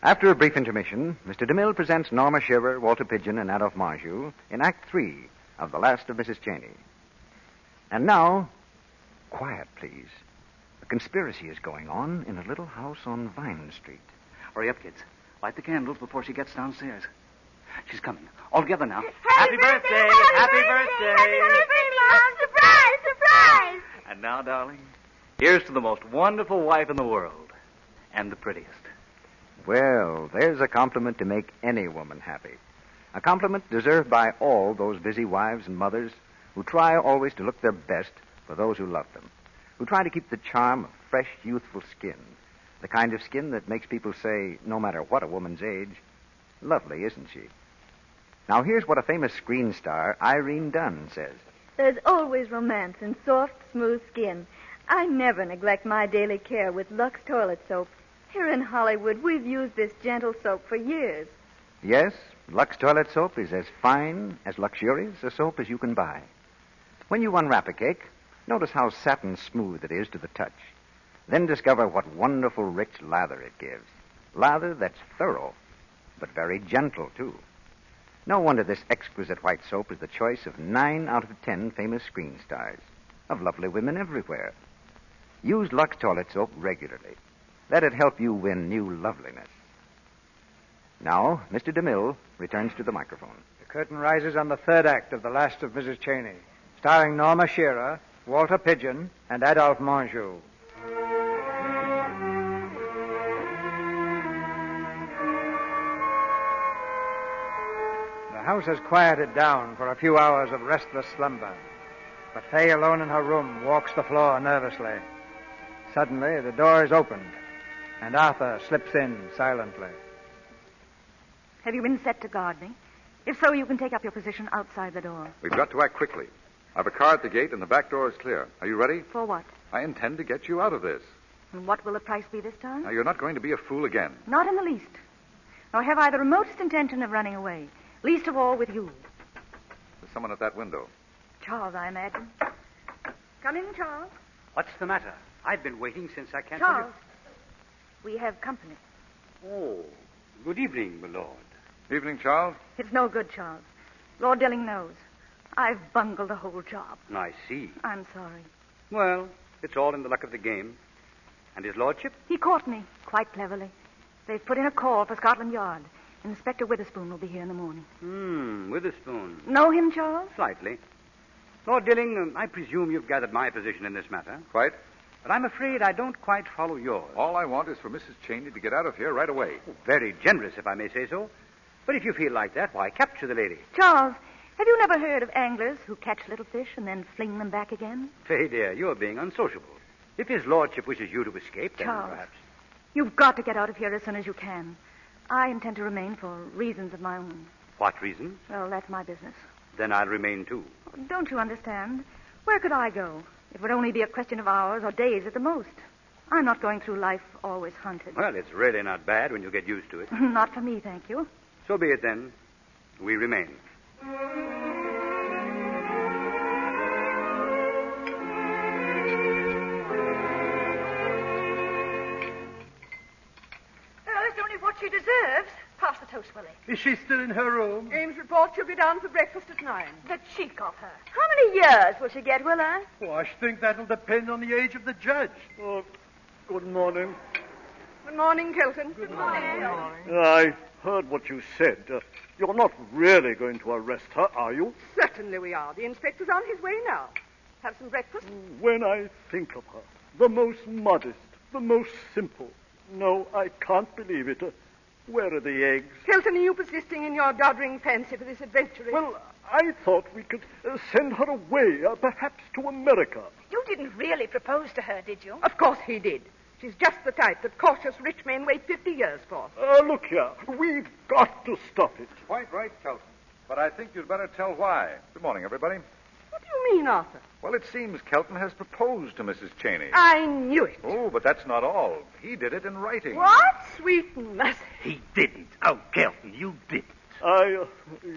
After a brief intermission, Mr. DeMille presents Norma Shearer, Walter Pidgeon, and Adolphe Marjou in Act 3 of The Last of Mrs. Cheyney. And now, quiet, please. A conspiracy is going on in a little house on Vine Street. Hurry up, kids. Light the candles before she gets downstairs. She's coming. All together now. Happy birthday! Happy birthday! Happy birthday, Mom! Surprise! Surprise! And now, darling, here's to the most wonderful wife in the world. And the prettiest. Well, there's a compliment to make any woman happy. A compliment deserved by all those busy wives and mothers who try always to look their best for those who love them, who try to keep the charm of fresh, youthful skin, the kind of skin that makes people say, no matter what a woman's age, lovely, isn't she? Now, here's what a famous screen star, Irene Dunn, says. There's always romance in soft, smooth skin. I never neglect my daily care with Lux toilet soap. Here in Hollywood, we've used this gentle soap for years. Yes, Lux toilet soap is as fine, as luxurious a soap as you can buy. When you unwrap a cake, notice how satin smooth it is to the touch. Then discover what wonderful rich lather it gives. Lather that's thorough, but very gentle, too. No wonder this exquisite white soap is the choice of 9 out of 10 famous screen stars, of lovely women everywhere. Use Lux toilet soap regularly. Let it help you win new loveliness. Now, Mr. DeMille returns to the microphone. The curtain rises on the third act of The Last of Mrs. Cheyney, starring Norma Shearer, Walter Pidgeon, and Adolphe Marjou. The house has quieted down for a few hours of restless slumber, but Fay, alone in her room, walks the floor nervously. Suddenly, the door is opened, and Arthur slips in silently. Have you been set to guard me? If so, you can take up your position outside the door. We've got to act quickly. I've a car at the gate, and the back door is clear. Are you ready? For what? I intend to get you out of this. And what will the price be this time? Now, you're not going to be a fool again. Not in the least. Nor have I the remotest intention of running away. Least of all with you. There's someone at that window. Charles, I imagine. Come in, Charles. What's the matter? I've been waiting since I can't... Charles, we have company. Oh, good evening, my lord. Evening, Charles. It's no good, Charles. Lord Dilling knows. I've bungled the whole job. I see. I'm sorry. Well, it's all in the luck of the game. And his lordship? He caught me, quite cleverly. They've put in a call for Scotland Yard. Inspector Witherspoon will be here in the morning. Witherspoon. Know him, Charles? Slightly. Lord Dilling, I presume you've gathered my position in this matter. Quite. But I'm afraid I don't quite follow yours. All I want is for Mrs. Cheyney to get out of here right away. Oh, very generous, if I may say so. But if you feel like that, why, capture the lady. Charles, have you never heard of anglers who catch little fish and then fling them back again? Fay, dear, you're being unsociable. If his lordship wishes you to escape, then Charles, perhaps... You've got to get out of here as soon as you can. I intend to remain for reasons of my own. What reasons? Well, that's my business. Then I'll remain, too. Don't you understand? Where could I go? It would only be a question of hours or days at the most. I'm not going through life always hunted. Well, it's really not bad when you get used to it. Not for me, thank you. So be it, then. We remain. It's only what she deserves. Pass the toast, Willie. Is she still in her room? Ames reports she'll be down for breakfast at 9. The cheek of her. How many years will she get, Willa? Oh, I should think that'll depend on the age of the judge. Oh, good morning. Good morning, Kelton. Good morning. I heard what you said. You're not really going to arrest her, are you? Certainly we are. The inspector's on his way now. Have some breakfast? When I think of her, the most modest, the most simple. No, I can't believe it. Where are the eggs? Kelton, are you persisting in your doddering fancy for this adventuress? Well, I thought we could send her away, perhaps to America. You didn't really propose to her, did you? Of course he did. She's just the type that cautious rich men wait 50 years for. Look here. We've got to stop it. Quite right, Kelton. But I think you'd better tell why. Good morning, everybody. What do you mean, Arthur? Well, it seems Kelton has proposed to Mrs. Cheyney. I knew it. Oh, but that's not all. He did it in writing. What? Sweet mercy. He didn't. Oh, Kelton, you didn't.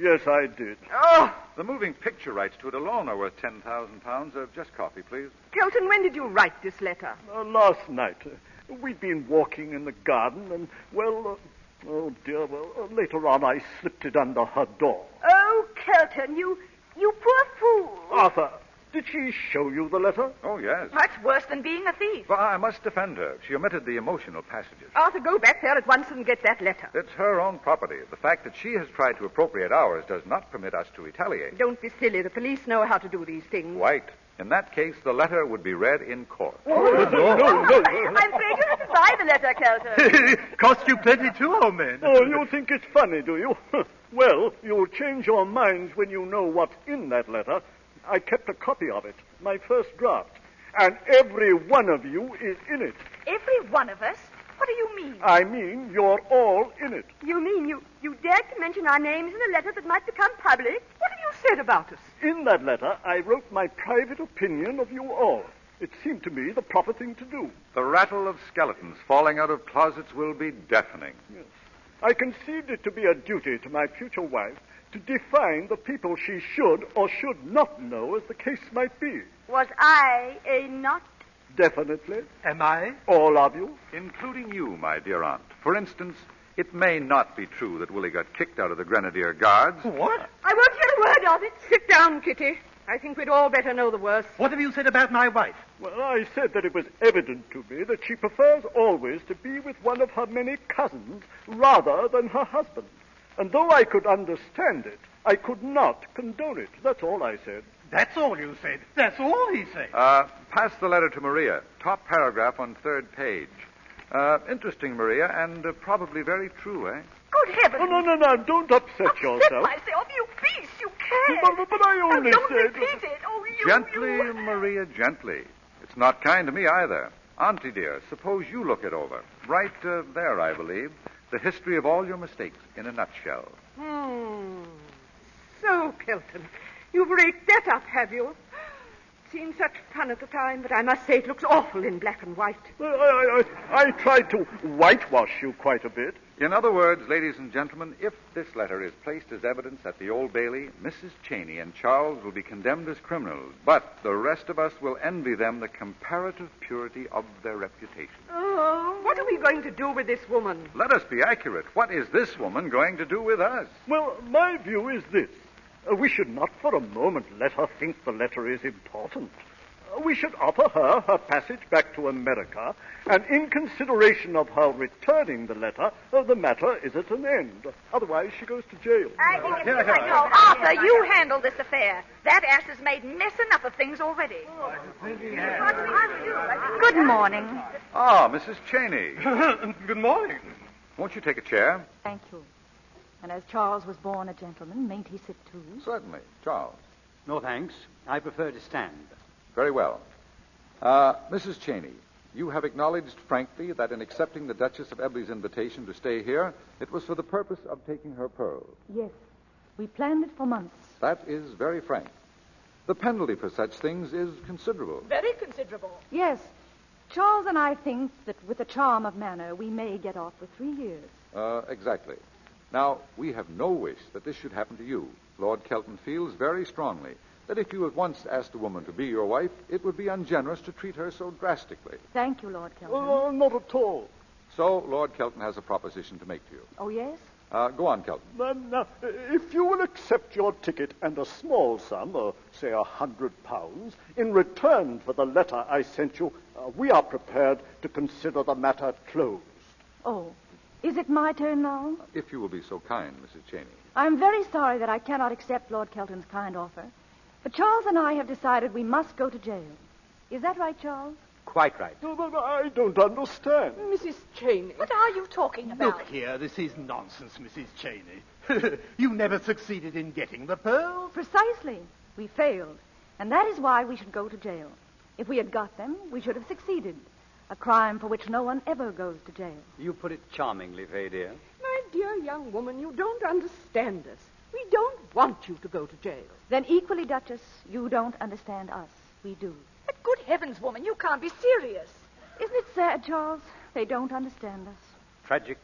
Yes, I did. Oh! The moving picture rights to it alone are worth £10,000. Just coffee, please. Kelton, when did you write this letter? Last night. We'd been walking in the garden and, well, oh, dear, well, later on I slipped it under her door. Oh, Kelton, you poor fool. Arthur, did she show you the letter? Oh, yes. That's worse than being a thief. But I must defend her. She omitted the emotional passages. Arthur, go back there at once and get that letter. It's her own property. The fact that she has tried to appropriate ours does not permit us to retaliate. Don't be silly. The police know how to do these things. Quite. In that case, the letter would be read in court. No. I'm afraid you have to buy the letter, Kelton. Cost you plenty too, old man. Oh, you think it's funny, do you? Well, you'll change your minds when you know what's in that letter. I kept a copy of it, my first draft. And every one of you is in it. Every one of us? What do you mean? I mean, you're all in it. You mean you dared to mention our names in a letter that might become public? What have you said about us? In that letter, I wrote my private opinion of you all. It seemed to me the proper thing to do. The rattle of skeletons falling out of closets will be deafening. Yes. I conceived it to be a duty to my future wife to define the people she should or should not know, as the case might be. Was I a not? Definitely. Am I? All of you. Including you, my dear aunt. For instance, it may not be true that Willie got kicked out of the Grenadier Guards. What? I won't hear a word of it. Sit down, Kitty. I think we'd all better know the worst. What have you said about my wife? Well, I said that it was evident to me that she prefers always to be with one of her many cousins rather than her husband. And though I could understand it, I could not condone it. That's all I said. That's all you said. That's all he said. Pass the letter to Maria. Top paragraph on third page. Interesting, Maria, and probably very true, eh? Good heavens. Oh, no. Don't upset yourself. myself, you beast. You can't. But I only don't said... repeat it. Oh, you... Gently, Maria, gently. It's not kind to me either. Auntie dear, suppose you look it over. Right there, I believe. The history of all your mistakes in a nutshell. So, Kelton, you've raked that up, have you? Seemed such fun at the time, but I must say it looks awful in black and white. I tried to whitewash you quite a bit. In other words, ladies and gentlemen, if this letter is placed as evidence at the Old Bailey, Mrs. Cheyney and Charles will be condemned as criminals, but the rest of us will envy them the comparative purity of their reputation. Oh, what are we going to do with this woman? Let us be accurate. What is this woman going to do with us? Well, my view is this. We should not for a moment let her think the letter is important. We should offer her her passage back to America, and in consideration of her returning the letter, the matter is at an end. Otherwise, she goes to jail. I think it's right. No, Arthur, you handle this affair. That ass has made mess enough of things already. Good morning. Ah, Mrs. Cheyney. Good morning. Won't you take a chair? Thank you. And as Charles was born a gentleman, mayn't he sit too? Certainly. Charles. No, thanks. I prefer to stand. Very well. Mrs. Cheyney, you have acknowledged frankly that in accepting the Duchess of Ebbley's invitation to stay here, it was for the purpose of taking her pearls. Yes. We planned it for months. That is very frank. The penalty for such things is considerable. Very considerable. Yes. Charles and I think that with the charm of manner, we may get off with 3 years. Exactly. Now, we have no wish that this should happen to you. Lord Kelton feels very strongly that if you had once asked a woman to be your wife, it would be ungenerous to treat her so drastically. Thank you, Lord Kelton. Oh, not at all. So, Lord Kelton has a proposition to make to you. Oh, yes? Go on, Kelton. Now, if you will accept your ticket and a small sum, say £100, in return for the letter I sent you, we are prepared to consider the matter closed. Oh, is it my turn now? If you will be so kind, Mrs. Cheyney. I'm very sorry that I cannot accept Lord Kelton's kind offer. But Charles and I have decided we must go to jail. Is that right, Charles? Quite right. No, but I don't understand. Mrs. Cheyney. What are you talking about? Look here, this is nonsense, Mrs. Cheyney. You never succeeded in getting the pearls. Precisely. We failed. And that is why we should go to jail. If we had got them, we should have succeeded. A crime for which no one ever goes to jail. You put it charmingly, Fay, dear. My dear young woman, you don't understand us. We don't want you to go to jail. Then equally, Duchess, you don't understand us. We do. But good heavens, woman, you can't be serious. Isn't it sad, Charles? They don't understand us. Tragic.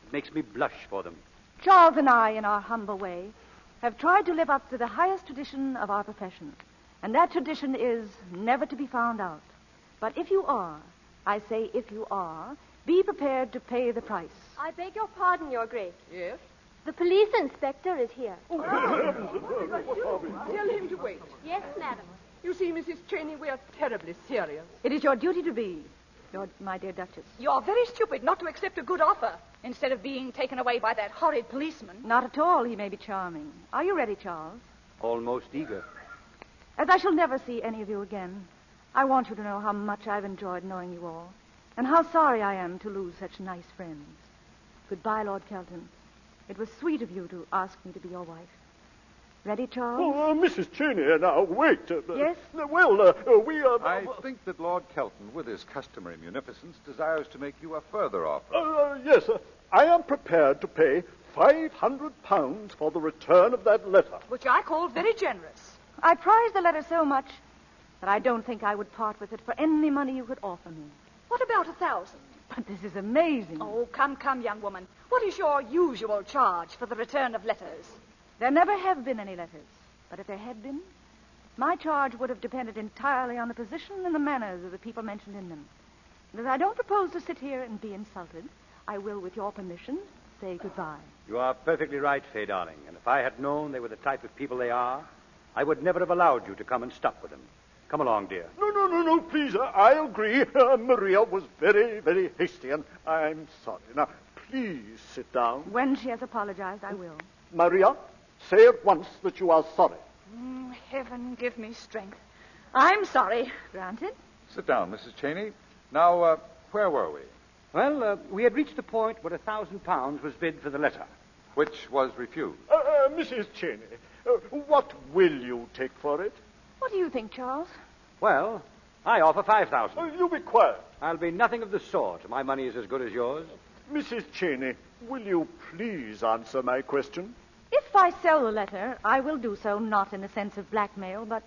It makes me blush for them. Charles and I, in our humble way, have tried to live up to the highest tradition of our profession. And that tradition is never to be found out. But if you are, I say if you are, be prepared to pay the price. I beg your pardon, Your Grace. Yes? The police inspector is here. Tell him to wait. Yes, madam. You see, Mrs. Cheyney, we are terribly serious. It is your duty to be, my dear Duchess. You're very stupid not to accept a good offer instead of being taken away by that horrid policeman. Not at all. He may be charming. Are you ready, Charles? Almost eager. As I shall never see any of you again, I want you to know how much I've enjoyed knowing you all, and how sorry I am to lose such nice friends. Goodbye, Lord Kelton. It was sweet of you to ask me to be your wife. Ready, Charles? Oh, Mrs. Cheyney, now, wait. Yes? I think that Lord Kelton, with his customary munificence, desires to make you a further offer. Yes, I am prepared to pay £500 for the return of that letter. Which I call very generous. I prize the letter so much that I don't think I would part with it for any money you could offer me. What about 1,000? But this is amazing. Oh, come, young woman. What is your usual charge for the return of letters? There never have been any letters. But if there had been, my charge would have depended entirely on the position and the manners of the people mentioned in them. And as I don't propose to sit here and be insulted, I will, with your permission, say goodbye. You are perfectly right, Fay, darling. And if I had known they were the type of people they are, I would never have allowed you to come and stop with them. Come along, dear. No, please, I agree. Maria was very, very hasty, and I'm sorry. Now, please sit down. When she has apologized, I will. Maria, say at once that you are sorry. Heaven give me strength. I'm sorry. Granted. Sit down, Mrs. Cheyney. Now, where were we? Well, we had reached the point where £1,000 was bid for the letter. Which was refused. Mrs. Cheyney, what will you take for it? What do you think, Charles? Well, I offer 5,000. You be quiet. I'll be nothing of the sort. My money is as good as yours. Mrs. Cheyney, will you please answer my question? If I sell the letter, I will do so not in the sense of blackmail, but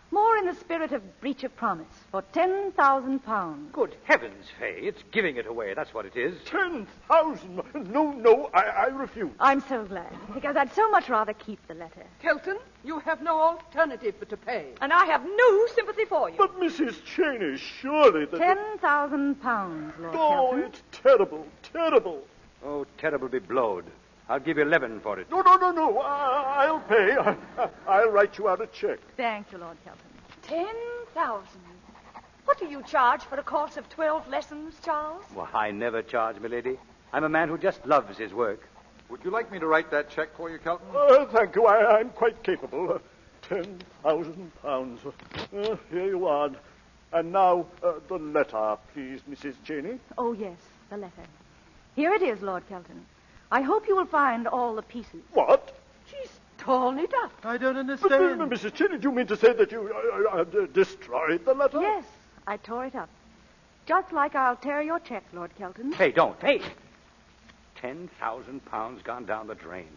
more in the spirit of breach of promise for £10,000. Good heavens, Fay. It's giving it away. That's what it is. 10,000? No, I refuse. I'm so glad, because I'd so much rather keep the letter. Kelton, you have no alternative but to pay. And I have no sympathy for you. But, Mrs. Cheyney, surely that... £10,000, Lord Oh, Kelton. it's terrible, terrible. Oh, terrible be blowed. I'll give you 11 for it. No. I'll pay. I'll write you out a check. Thank you, Lord Kelton. 10,000. What do you charge for a course of 12 lessons, Charles? Well, I never charge, milady. I'm a man who just loves his work. Would you like me to write that check for you, Kelton? Thank you. I'm quite capable. £10,000. Here you are. And now, the letter, please, Mrs. Cheyney. Oh, yes, the letter. Here it is, Lord Kelton. I hope you will find all the pieces. What? She's torn it up. I don't understand. But, Mrs. Cheyney, do you mean to say that you destroyed the letter? Yes, I tore it up. Just like I'll tear your check, Lord Kelton. Hey, don't. Hey! £10,000 gone down the drain.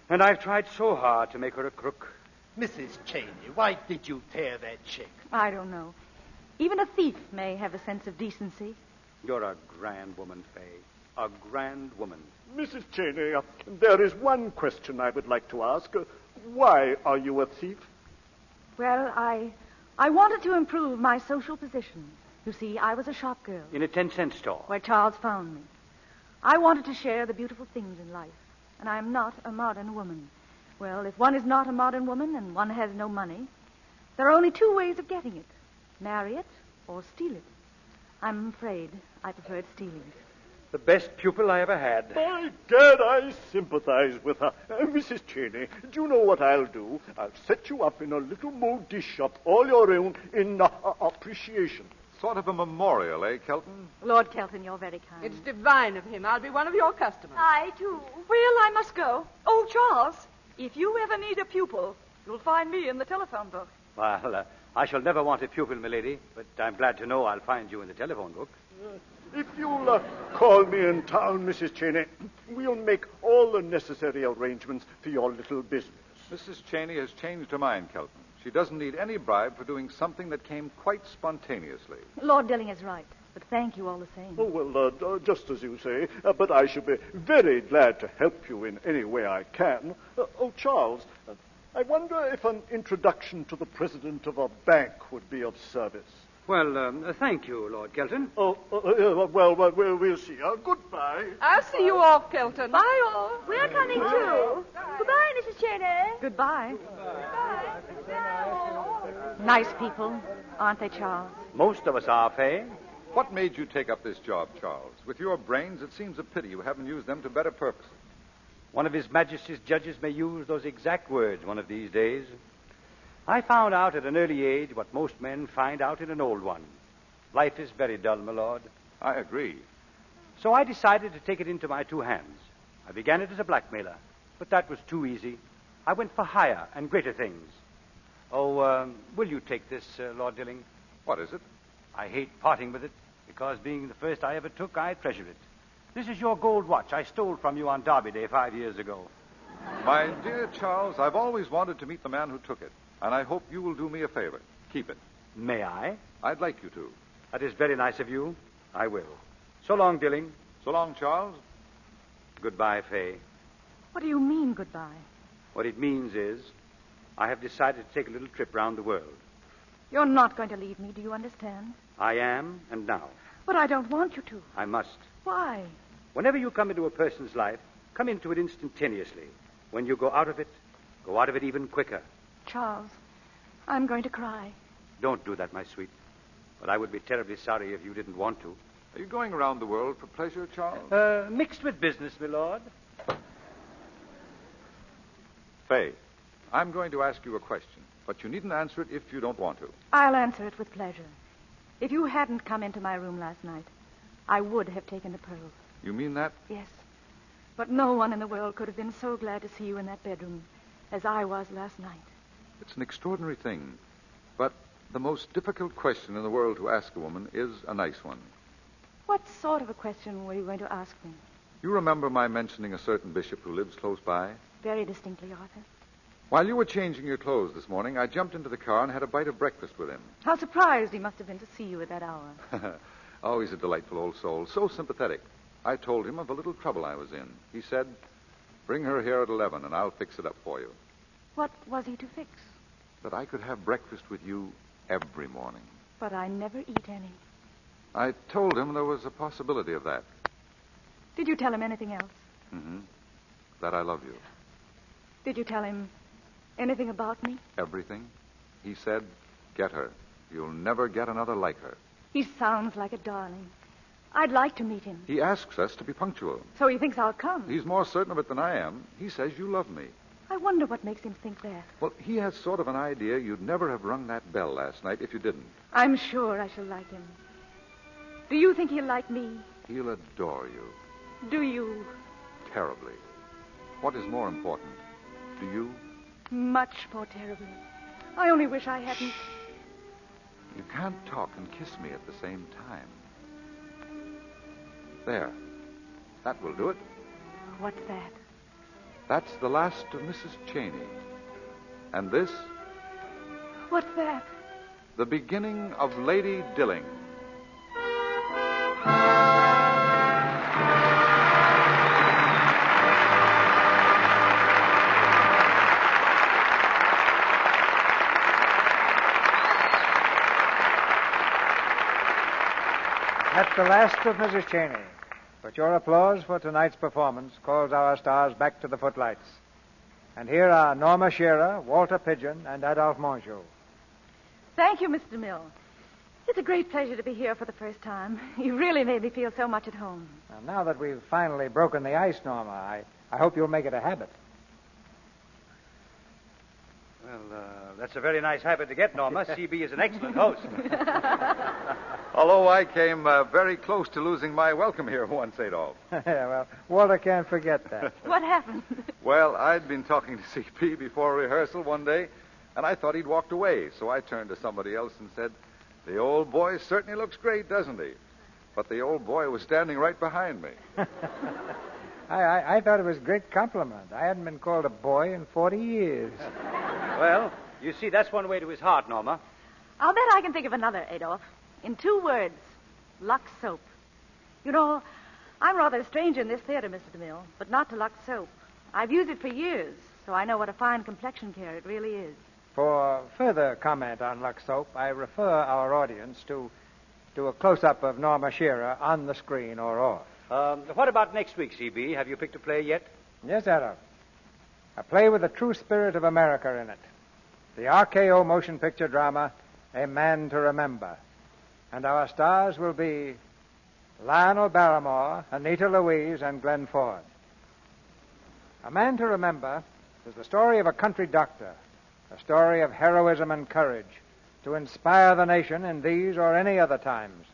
And I've tried so hard to make her a crook. Mrs. Cheyney, why did you tear that check? I don't know. Even a thief may have a sense of decency. You're a grand woman, Fay. A grand woman. Mrs. Cheyney, there is one question I would like to ask. Why are you a thief? Well, I wanted to improve my social position. You see, I was a shop girl In a 10-cent store. where Charles found me. I wanted to share the beautiful things in life, and I am not a modern woman. Well, if one is not a modern woman and one has no money, there are only two ways of getting it. Marry it or steal it. I'm afraid I preferred stealing it. The best pupil I ever had. By Gad, I sympathize with her. Mrs. Cheyney, do you know what I'll do? I'll set you up in a little mold dish shop all your own in appreciation. Sort of a memorial, eh, Kelton? Lord Kelton, you're very kind. It's divine of him. I'll be one of your customers. I, too. Well, I must go. Oh, Charles, if you ever need a pupil, you'll find me in the telephone book. Well, I shall never want a pupil, milady, but I'm glad to know I'll find you in the telephone book. If you'll call me in town, Mrs. Cheyney, we'll make all the necessary arrangements for your little business. Mrs. Cheyney has changed her mind, Kelton. She doesn't need any bribe for doing something that came quite spontaneously. Lord Dilling is right, but thank you all the same. Oh, well, just as you say, but I shall be very glad to help you in any way I can. Charles, I wonder if an introduction to the president of a bank would be of service. Well, thank you, Lord Kelton. We'll see. Goodbye. I'll see you off, Kelton. Bye, all. We're coming, too. Goodbye, Mrs. Cheyney. Goodbye. Nice people, aren't they, Charles? Most of us are, Fay. What made you take up this job, Charles? With your brains, it seems a pity you haven't used them to better purposes. One of His Majesty's judges may use those exact words one of these days. I found out at an early age what most men find out in an old one. Life is very dull, my lord. I agree. So I decided to take it into my two hands. I began it as a blackmailer, but that was too easy. I went for higher and greater things. Oh, will you take this, Lord Dilling? What is it? I hate parting with it, because being the first I ever took, I treasure it. This is your gold watch I stole from you on Derby Day 5 years ago. My dear Charles, I've always wanted to meet the man who took it, and I hope you will do me a favor. Keep it. May I? I'd like you to. That is very nice of you. I will. So long, Dilling. So long, Charles. Goodbye, Fay. What do you mean, goodbye? What it means is, I have decided to take a little trip round the world. You're not going to leave me, do you understand? I am, and now. But I don't want you to. I must. Why? Whenever you come into a person's life, come into it instantaneously. When you go out of it even quicker. Charles, I'm going to cry. Don't do that, my sweet. But I would be terribly sorry if you didn't want to. Are you going around the world for pleasure, Charles? Mixed with business, my lord. Fay, I'm going to ask you a question, but you needn't answer it if you don't want to. I'll answer it with pleasure. If you hadn't come into my room last night, I would have taken the pearls. You mean that? Yes. But no one in the world could have been so glad to see you in that bedroom as I was last night. It's an extraordinary thing. But the most difficult question in the world to ask a woman is a nice one. What sort of a question were you going to ask me? You remember my mentioning a certain bishop who lives close by? Very distinctly, Arthur. While you were changing your clothes this morning, I jumped into the car and had a bite of breakfast with him. How surprised he must have been to see you at that hour. Oh, he's a delightful old soul, so sympathetic. I told him of a little trouble I was in. He said, "Bring her here at 11 and I'll fix it up for you." What was he to fix? That I could have breakfast with you every morning. But I never eat any. I told him there was a possibility of that. Did you tell him anything else? Mm-hmm. That I love you. Did you tell him anything about me? Everything. He said, "Get her. You'll never get another like her." He sounds like a darling. I'd like to meet him. He asks us to be punctual. So he thinks I'll come. He's more certain of it than I am. He says you love me. I wonder what makes him think that. Well, he has sort of an idea you'd never have rung that bell last night if you didn't. I'm sure I shall like him. Do you think he'll like me? He'll adore you. Do you? Terribly. What is more important? Do you? Much more terribly. I only wish I hadn't... You can't talk and kiss me at the same time. There. That will do it. What's that? That's the last of Mrs. Cheyney. And this? What's that? The beginning of Lady Dilling. the last of Mrs. Cheyney. But your applause for tonight's performance calls our stars back to the footlights. And here are Norma Shearer, Walter Pidgeon, and Adolphe Mongeau. Thank you, Mr. DeMille. It's a great pleasure to be here for the first time. You really made me feel so much at home. Now that we've finally broken the ice, Norma, I hope you'll make it a habit. Well, that's a very nice habit to get, Norma. CB is an excellent host. Although I came very close to losing my welcome here once, Adolphe. Well, Walter can't forget that. What happened? Well, I'd been talking to CB before rehearsal one day, and I thought he'd walked away. So I turned to somebody else and said, "The old boy certainly looks great, doesn't he?" But the old boy was standing right behind me. I thought it was a great compliment. I hadn't been called a boy in 40 years. Well, you see, that's one way to his heart, Norma. I'll bet I can think of another, Adolphe. In 2 words, Lux soap. You know, I'm rather a stranger in this theater, Mr. DeMille, but not to Lux soap. I've used it for years, so I know what a fine complexion care it really is. For further comment on Lux soap, I refer our audience to a close-up of Norma Shearer on the screen or off. What about next week, CB? Have you picked a play yet? Yes, Adolphe. A play with the true spirit of America in it. The RKO motion picture drama, A Man to Remember. And our stars will be Lionel Barrymore, Anita Louise, and Glenn Ford. A Man to Remember is the story of a country doctor, a story of heroism and courage to inspire the nation in these or any other times.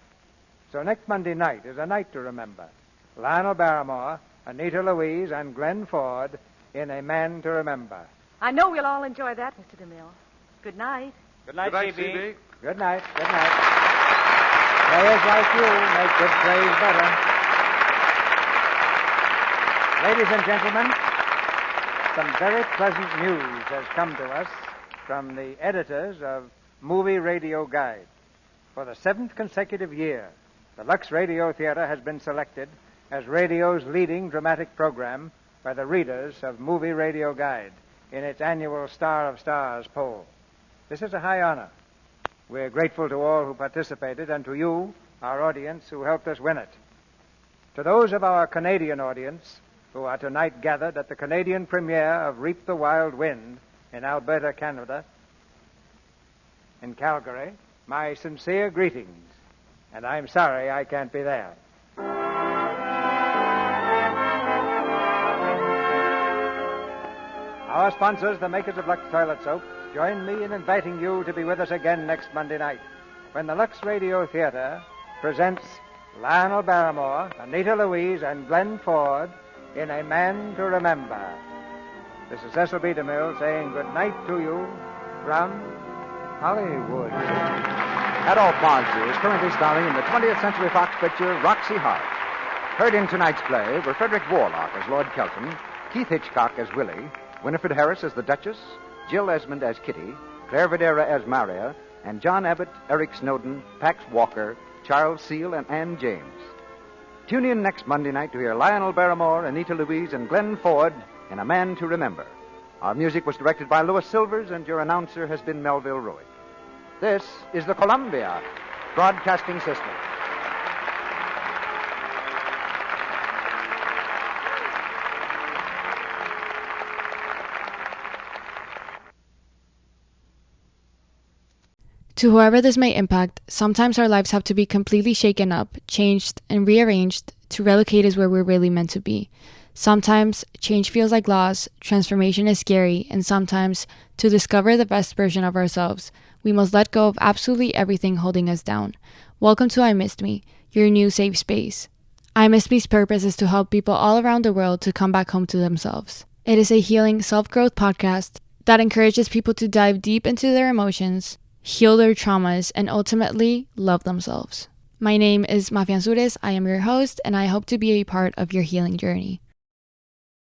So next Monday night is a night to remember. Lionel Barrymore, Anita Louise, and Glenn Ford in A Man to Remember. I know we'll all enjoy that, Mr. DeMille. Good night. Good night, CB. Good night. Good night. Players like you make good plays better. Ladies and gentlemen, some very pleasant news has come to us from the editors of Movie Radio Guide. For the 7th consecutive year, the Lux Radio Theater has been selected as radio's leading dramatic program by the readers of Movie Radio Guide in its annual Star of Stars poll. This is a high honor. We're grateful to all who participated and to you, our audience, who helped us win it. To those of our Canadian audience who are tonight gathered at the Canadian premiere of Reap the Wild Wind in Alberta, Canada, in Calgary, my sincere greetings, and I'm sorry I can't be there. Our sponsors, the makers of Lux Toilet Soap, join me in inviting you to be with us again next Monday night when the Lux Radio Theater presents Lionel Barrymore, Anita Louise, and Glenn Ford in A Man to Remember. This is Cecil B. DeMille saying good night to you from Hollywood. Adolphe Mongeau is currently starring in the 20th Century Fox picture Roxy Hart. Heard in tonight's play were Frederick Warlock as Lord Kelton, Keith Hitchcock as Willie, Winifred Harris as the Duchess, Jill Esmond as Kitty, Claire Videra as Maria, and John Abbott, Eric Snowden, Pax Walker, Charles Seal, and Ann James. Tune in next Monday night to hear Lionel Barrymore, Anita Louise, and Glenn Ford in A Man to Remember. Our music was directed by Louis Silvers, and your announcer has been Melville Ruick. This is the Columbia Broadcasting System. To whoever this may impact, sometimes our lives have to be completely shaken up, changed, and rearranged to relocate us where we're really meant to be. Sometimes change feels like loss, transformation is scary, and sometimes, to discover the best version of ourselves, we must let go of absolutely everything holding us down. Welcome to I Missed Me, your new safe space. I Missed Me's purpose is to help people all around the world to come back home to themselves. It is a healing self-growth podcast that encourages people to dive deep into their emotions, heal their traumas, and ultimately love themselves. My name is Mafian Sures. I am your host, and I hope to be a part of your healing journey.